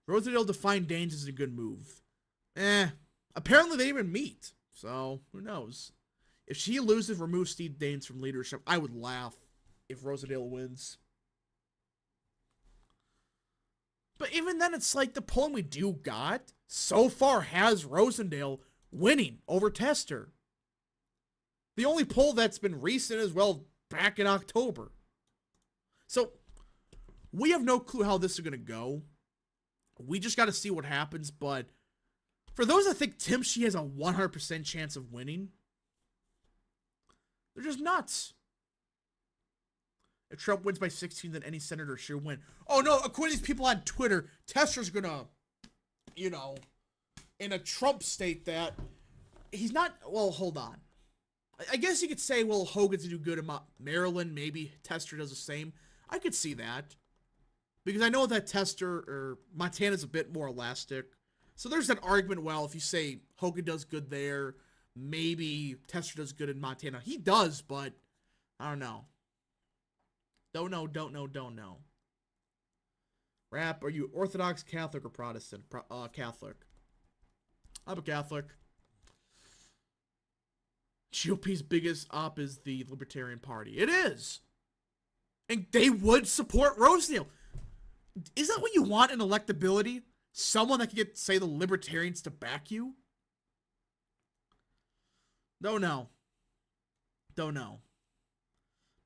Rosendale defined Daines as a good move. Apparently they didn't even meet. So, who knows? If she loses, remove Steve Daines from leadership, I would laugh if Rosendale wins. But even then, it's like the polling we do got so far has Rosendale winning over Tester. The only poll that's been recent is, well, back in October. So, we have no clue how this is going to go. We just got to see what happens, but for those that think Tim Sheehy has a 100% chance of winning, they're just nuts. If Trump wins by 16, then any senator should win. Oh no, according to these people on Twitter, Tester's gonna, you know, in a Trump state that he's not, well, hold on. I guess you could say, well, Hogan's do good in Maryland, maybe Tester does the same. I could see that. Because I know that Tester, or Montana's a bit more elastic. So there's that argument, well, if you say Hogan does good there, maybe Tester does good in Montana. He does, but I don't know. Don't know. Rap, are you Orthodox, Catholic, or Protestant? Catholic. I'm a Catholic. GOP's biggest op is the Libertarian Party. It is. And they would support Rosedale. Is that what you want in electability? Someone that can get, say, the Libertarians to back you? Don't know.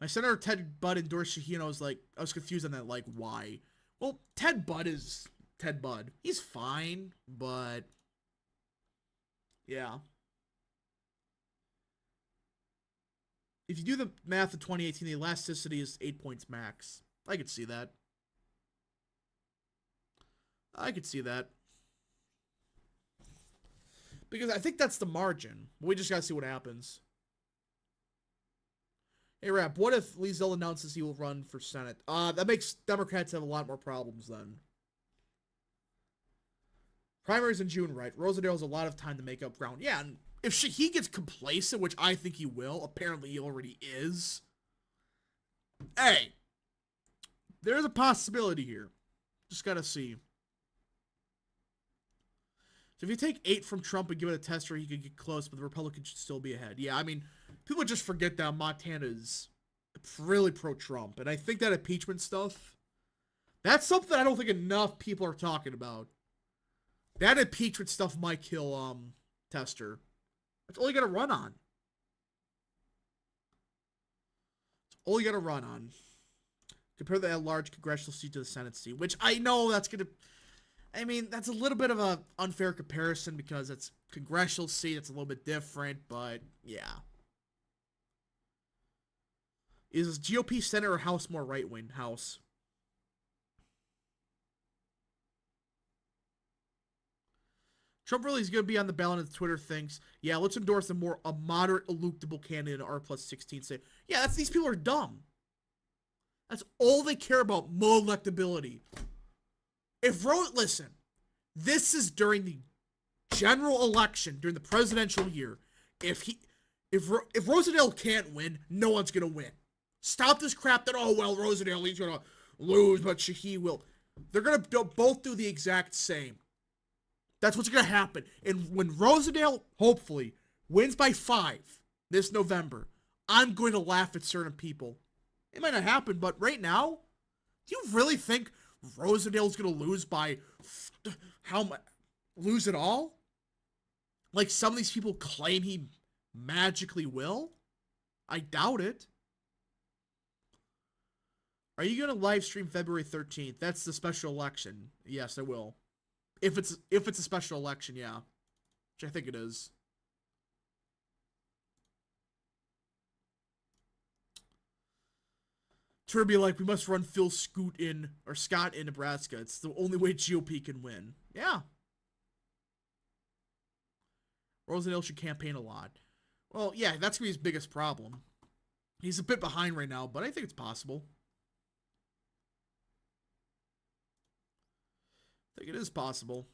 My Senator Ted Budd endorsed Shaheen. I was confused on that, like, why? Well, Ted Budd is Ted Budd. He's fine, but yeah. If you do the math of 2018, the elasticity is 8 points max. I could see that. Because I think that's the margin. We just gotta see what happens. Hey, Rap, what if Lee Zeldin announces he will run for Senate? That makes Democrats have a lot more problems then. Primaries in June, right? Rosedale has a lot of time to make up ground. Yeah, and if he gets complacent, which I think he will, apparently he already is. Hey, there's a possibility here. Just gotta see. So if you take 8 from Trump and give it a tester, he could get close, but the Republicans should still be ahead. Yeah, I mean, people just forget that Montana is really pro-Trump, and I think that impeachment stuff, that's something I don't think enough people are talking about. That impeachment stuff might kill Tester. That's all you gotta run on. Compare the at-large congressional seat to the Senate seat, which I know that's gonna... I mean, that's a little bit of an unfair comparison because it's congressional seat. It's a little bit different, but yeah. Is GOP Senate or House more right-wing? House. Trump really is going to be on the ballot of Twitter thinks, yeah, let's endorse a moderate electable candidate in R plus 16. Say, yeah, these people are dumb. That's all they care about, more electability. Listen, this is during the general election, during the presidential year. If Rosedale can't win, no one's going to win. Stop this crap that, oh, well, Rosedale, he's going to lose, but he will. They're going to both do the exact same. That's what's going to happen. And when Rosedale, hopefully, wins by 5 this November, I'm going to laugh at certain people. It might not happen, but right now, do you really think Rosedale's going to lose by how much? Lose it all? Like some of these people claim he magically will? I doubt it. Are you going to live stream February 13th? That's the special election. Yes, I will. If it's a special election, yeah. Which I think it is. Twitter be like, we must run Phil Scott in Nebraska. It's the only way GOP can win. Yeah. Rosedale should campaign a lot. Well, yeah, that's gonna be his biggest problem. He's a bit behind right now, but I think it's possible. I think it is possible.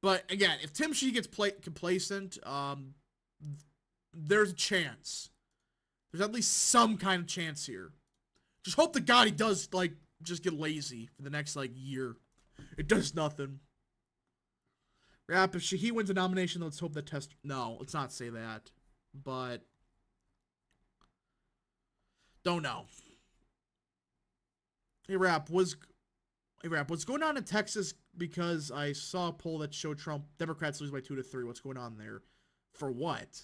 But again, if Tim Shee gets complacent, there's a chance. There's at least some kind of chance here. Just hope to God he does, just get lazy for the next, year. It does nothing. Rap, if Shahee wins a nomination, let's hope that test... No, let's not say that. But... don't know. Hey, Rap, what's going on in Texas? Because I saw a poll that showed Democrats lose by 2 to 3. What's going on there? For what?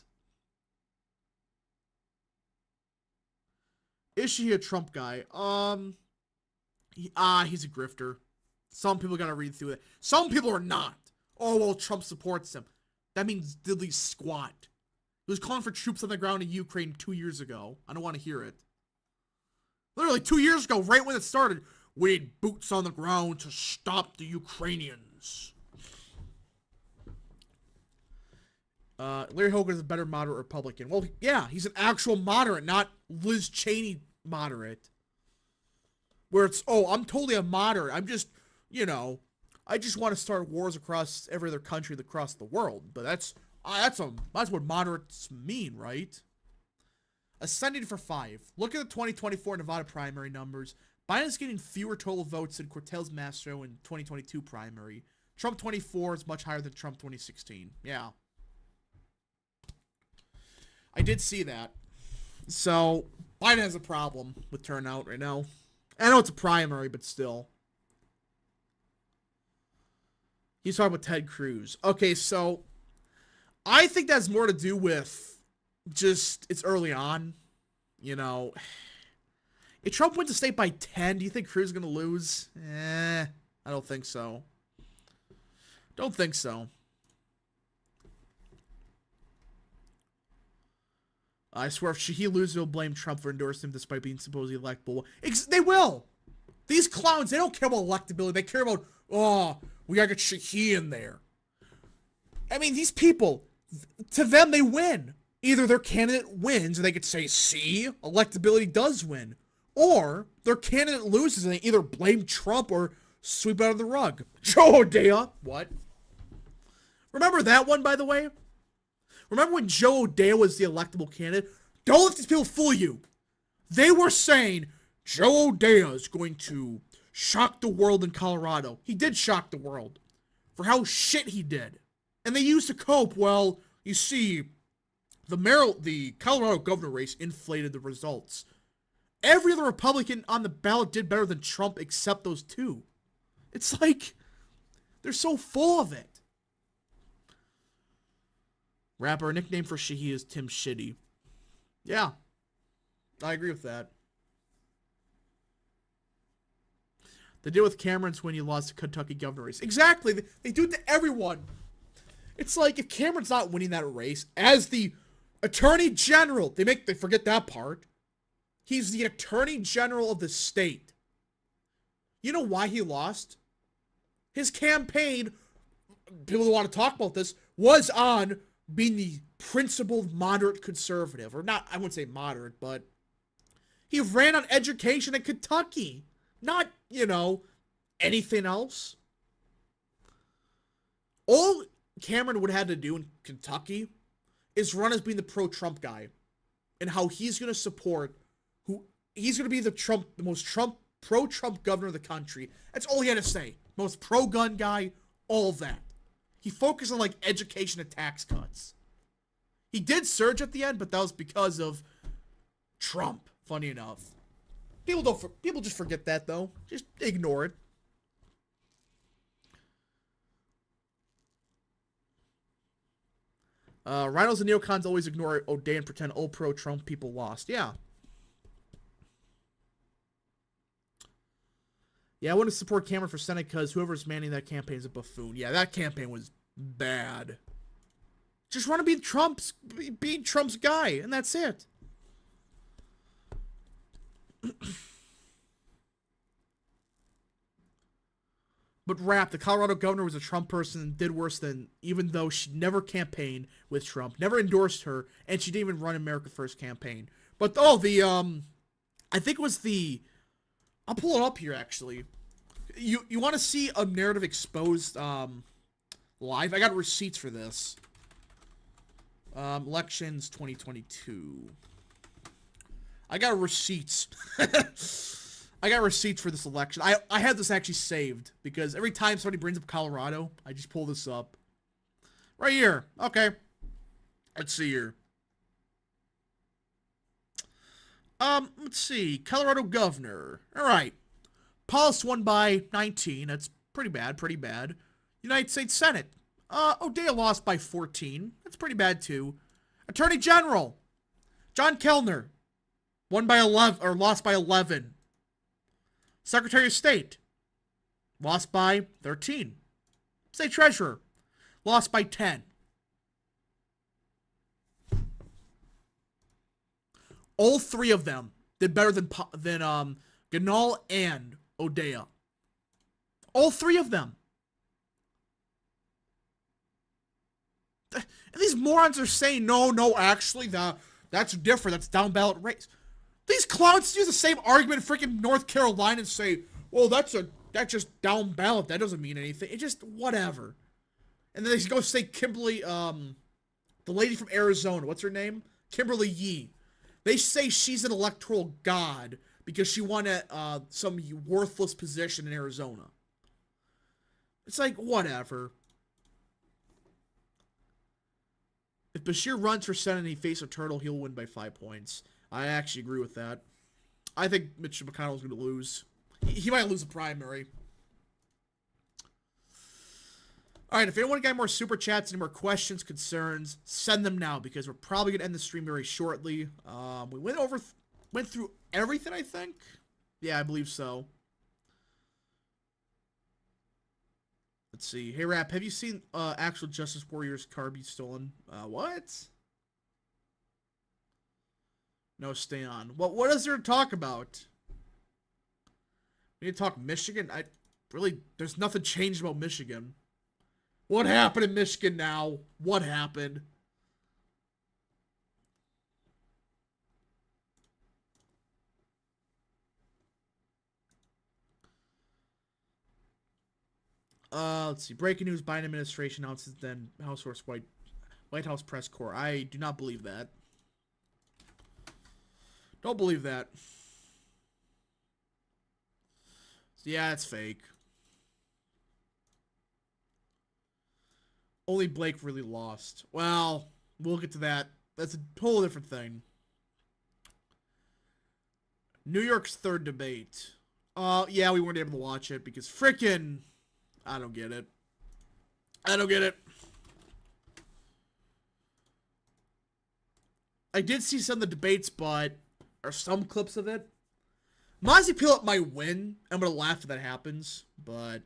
Is she a Trump guy? He's a grifter. Some people gotta read through it. Some people are not. Oh, well, Trump supports him. That means diddly squat. He was calling for troops on the ground in Ukraine 2 years ago. I don't want to hear it. Literally 2 years ago, right when it started, we need boots on the ground to stop the Ukrainians. Larry Hogan is a better moderate Republican. Well, yeah, he's an actual moderate, not Liz Cheney moderate. Where it's, oh, I'm totally a moderate. I'm just, I just want to start wars across every other country across the world. But that's what moderates mean, right? Ascending for 5. Look at the 2024 Nevada primary numbers. Biden's getting fewer total votes than Cortez Masto in 2022 primary. Trump 24 is much higher than Trump 2016. Yeah. I did see that. So Biden has a problem with turnout right now. I know it's a primary, but still. He's talking about Ted Cruz. Okay, so I think that's more to do with just it's early on. You know, if Trump wins the state by 10, do you think Cruz is going to lose? I don't think so. Don't think so. I swear, if he loses, he'll blame Trump for endorsing him despite being supposedly electable. They will. These clowns, they don't care about electability. They care about, oh, we gotta get Shahi in there. I mean, these people, to them, they win. Either their candidate wins and they could say, see, electability does win. Or their candidate loses and they either blame Trump or sweep it under the rug. Joe O'Dea. What? Remember that one, by the way? Remember when Joe O'Dea was the electable candidate? Don't let these people fool you. They were saying Joe O'Dea is going to shock the world in Colorado. He did shock the world for how shit he did. And they used to cope, well, you see, the Colorado governor race inflated the results. Every other Republican on the ballot did better than Trump except those two. It's like, they're so full of it. Rapper, nickname for Shahi is Tim Shitty. Yeah, I agree with that. They did with Cameron's when he lost the Kentucky governor race. Exactly. They do it to everyone. It's like if Cameron's not winning that race as the attorney general, they forget that part. He's the attorney general of the state. You know why he lost? His campaign, people who want to talk about this, was on being the principled moderate conservative. Or not, I wouldn't say moderate, but he ran on education in Kentucky. Not, anything else. All Cameron would have had to do in Kentucky is run as being the pro-Trump guy. And how he's going to support he's going to be the most pro-Trump governor of the country. That's all he had to say. Most pro-gun guy, all of that. He focused on education and tax cuts. He did surge at the end, but that was because of Trump, funny enough. People just forget that though. Just ignore it. Rhinos and neocons always ignore O'Dea and pretend all pro-Trump people lost. Yeah. Yeah, I want to support Cameron for Senate because whoever's manning that campaign is a buffoon. Yeah, that campaign was bad. Just want to be Trump's guy, and that's it. But the Colorado governor was a Trump person and did worse than, even though she never campaigned with Trump, never endorsed her, and she didn't even run America First campaign. But, I think it was I'll pull it up here, actually. You want to see a narrative exposed live? I got receipts for this. Elections 2022. I got receipts. I got receipts for this election. I had this actually saved because every time somebody brings up Colorado, I just pull this up. Right here. Okay. Let's see here. Let's see. Colorado governor. All right. Paulus won by 19. That's pretty bad. United States Senate. O'Dea lost by 14. That's pretty bad too. Attorney General. John Kellner. Won by 11, or lost by 11. Secretary of State. Lost by 13. State Treasurer. Lost by 10. All three of them did better than Ganal and O'Dea. All three of them. And these morons are saying, no, actually, that's different. That's down ballot race. These clowns use the same argument in freaking North Carolina and say, well, that's just down ballot. That doesn't mean anything. It's just whatever. And then they go say Kimberly, the lady from Arizona, what's her name? Kimberly Yee. They say she's an electoral god because she won some worthless position in Arizona. It's like, whatever. If Bashir runs for Senate and he faces a turtle, he'll win by 5 points. I actually agree with that. I think Mitch McConnell's going to lose. He might lose the primary. Alright, if anyone got more super chats, any more questions, concerns, send them now, because we're probably going to end the stream very shortly. We went through everything, I think. Yeah, I believe so. Let's see. Hey, Rap, have you seen actual Justice Warriors car be stolen? What? No, stay on. What is there to talk about? We need to talk Michigan? There's nothing changed about Michigan. What happened in Michigan now? What happened? Let's see. Breaking news: Biden administration announces then House Source White House press corps. I do not believe that. Don't believe that. Yeah, it's fake. Only Blake really lost. Well, we'll get to that. That's a whole different thing. New York's third debate. Yeah, we weren't able to watch it because frickin' I don't get it. I don't get it. I did see some of the debates, but or some clips of it. Mozzie Pilot might win. I'm gonna laugh if that happens, but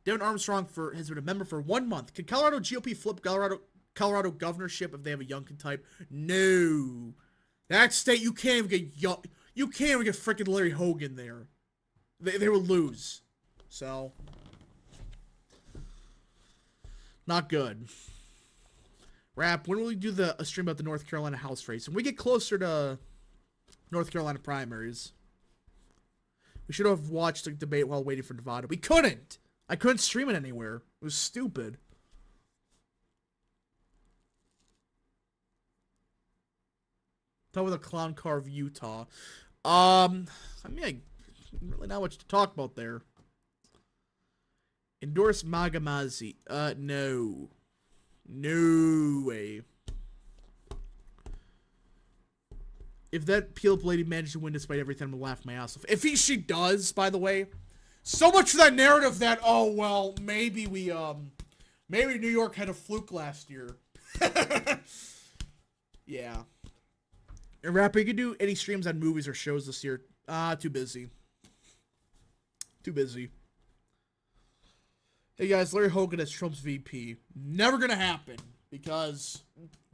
Devin Armstrong has been a member for 1 month. Can Colorado GOP flip Colorado governorship if they have a Youngkin type? No. That state, you can't even get freaking Larry Hogan there. They will lose. So, not good. Rap, when will we do a stream about the North Carolina House race? When we get closer to North Carolina primaries. We should have watched the debate while waiting for Nevada. We couldn't! I couldn't stream it anywhere. It was stupid. Talk about the clown car of Utah. I mean, really not much to talk about there. Endorse Magamazi. No. No way. If that peel-up lady managed to win despite everything, I'm gonna laugh my ass off. If she does, by the way. So much for that narrative that, oh, well, maybe New York had a fluke last year. Yeah. And Rapper, you can do any streams on movies or shows this year. Too busy. Too busy. Hey guys, Larry Hogan as Trump's VP. Never gonna happen. Because,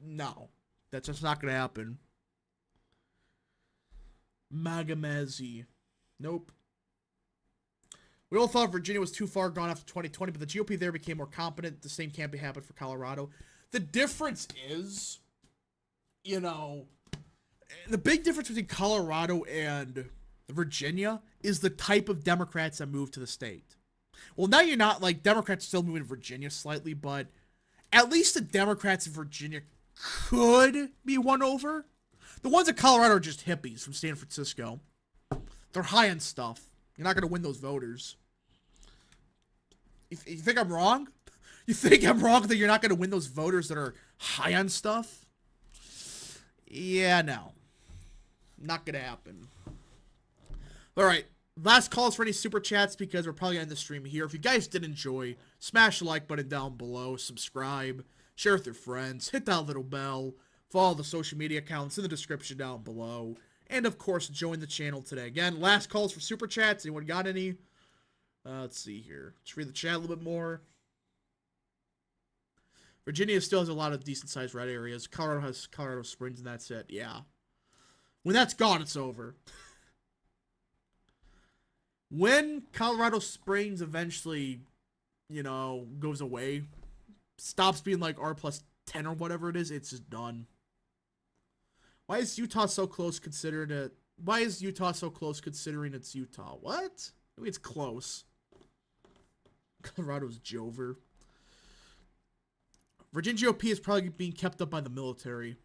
no. That's just not gonna happen. Magamazi. Nope. We all thought Virginia was too far gone after 2020, but the GOP there became more competent. The same can't be happened for Colorado. The difference is, you know, the big difference between Colorado and Virginia is the type of Democrats that move to the state. Well, now you're not, like, Democrats still moving to Virginia slightly, but at least the Democrats in Virginia could be won over. The ones in Colorado are just hippies from San Francisco. They're high on stuff. You're not going to win those voters. You think I'm wrong? You think I'm wrong that you're not going to win those voters that are high on stuff? Yeah, no. Not going to happen. All right. Last calls for any super chats because we're probably going to end the stream here. If you guys did enjoy, smash the like button down below. Subscribe. Share with your friends. Hit that little bell. Follow the social media accounts in the description down below. And, of course, join the channel today. Again, last calls for super chats. Anyone got any? Let's see here. Let's read the chat a little bit more. Virginia still has a lot of decent-sized red areas. Colorado has Colorado Springs, and that's it. Yeah. When that's gone, it's over. When Colorado Springs eventually, you know, goes away, stops being like R+10 or whatever it is, it's just done. Why is Utah so close considering it? Why is Utah so close considering it's Utah? What? I mean, it's close. Colorado's Jover. Virginia GOP is probably being kept up by the military.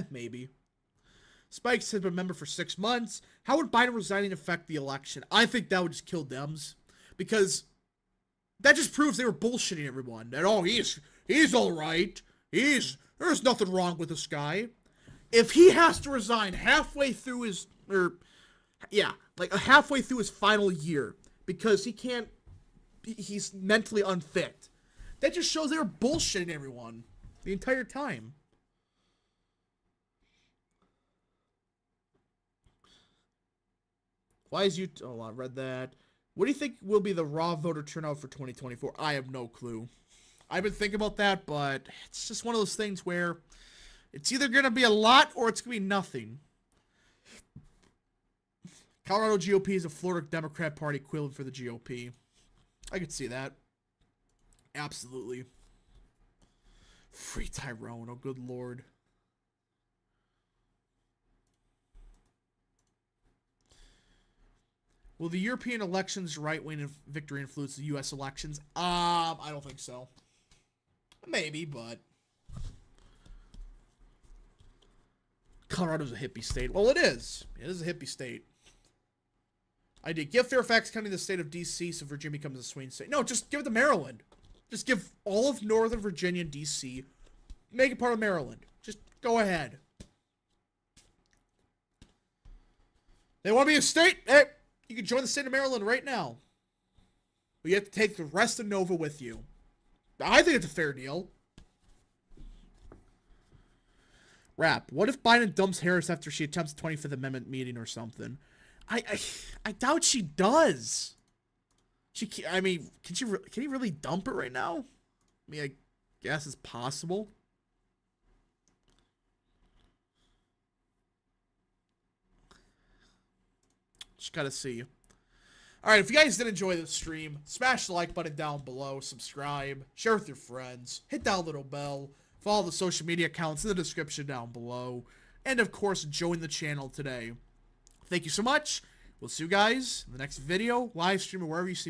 Maybe. Spikes has been a member for 6 months. How would Biden resigning affect the election? I think that would just kill Dems. Because that just proves they were bullshitting everyone. That, oh, he's all right. There's nothing wrong with this guy. If he has to resign halfway through his, like halfway through his final year because he's mentally unfit, that just shows they were bullshitting everyone the entire time. Why is you? Oh, I read that. What do you think will be the raw voter turnout for 2024? I have no clue. I've been thinking about that, but it's just one of those things where it's either going to be a lot or it's going to be nothing. Colorado GOP is a Florida Democrat Party equivalent for the GOP. I could see that. Absolutely. Free Tyrone. Oh, good lord. Will the European elections right-wing victory influence the U.S. elections? I don't think so. Maybe, but Colorado's a hippie state. Well, it is. It is a hippie state. I did give Fairfax County the state of D.C. so Virginia becomes a swing state. No, just give it to Maryland. Just give all of Northern Virginia and D.C. Make it part of Maryland. Just go ahead. They want to be a state? Hey, you can join the state of Maryland right now. But you have to take the rest of Nova with you. I think it's a fair deal. Rap. What if Biden dumps Harris after she attempts the 25th Amendment meeting or something? I doubt she does. Can he really dump it right now? I mean, I guess it's possible. Just gotta see. Alright, if you guys did enjoy this stream, smash the like button down below, subscribe, share with your friends, hit that little bell, follow the social media accounts in the description down below, and of course, join the channel today. Thank you so much. We'll see you guys in the next video, live stream, or wherever you see me.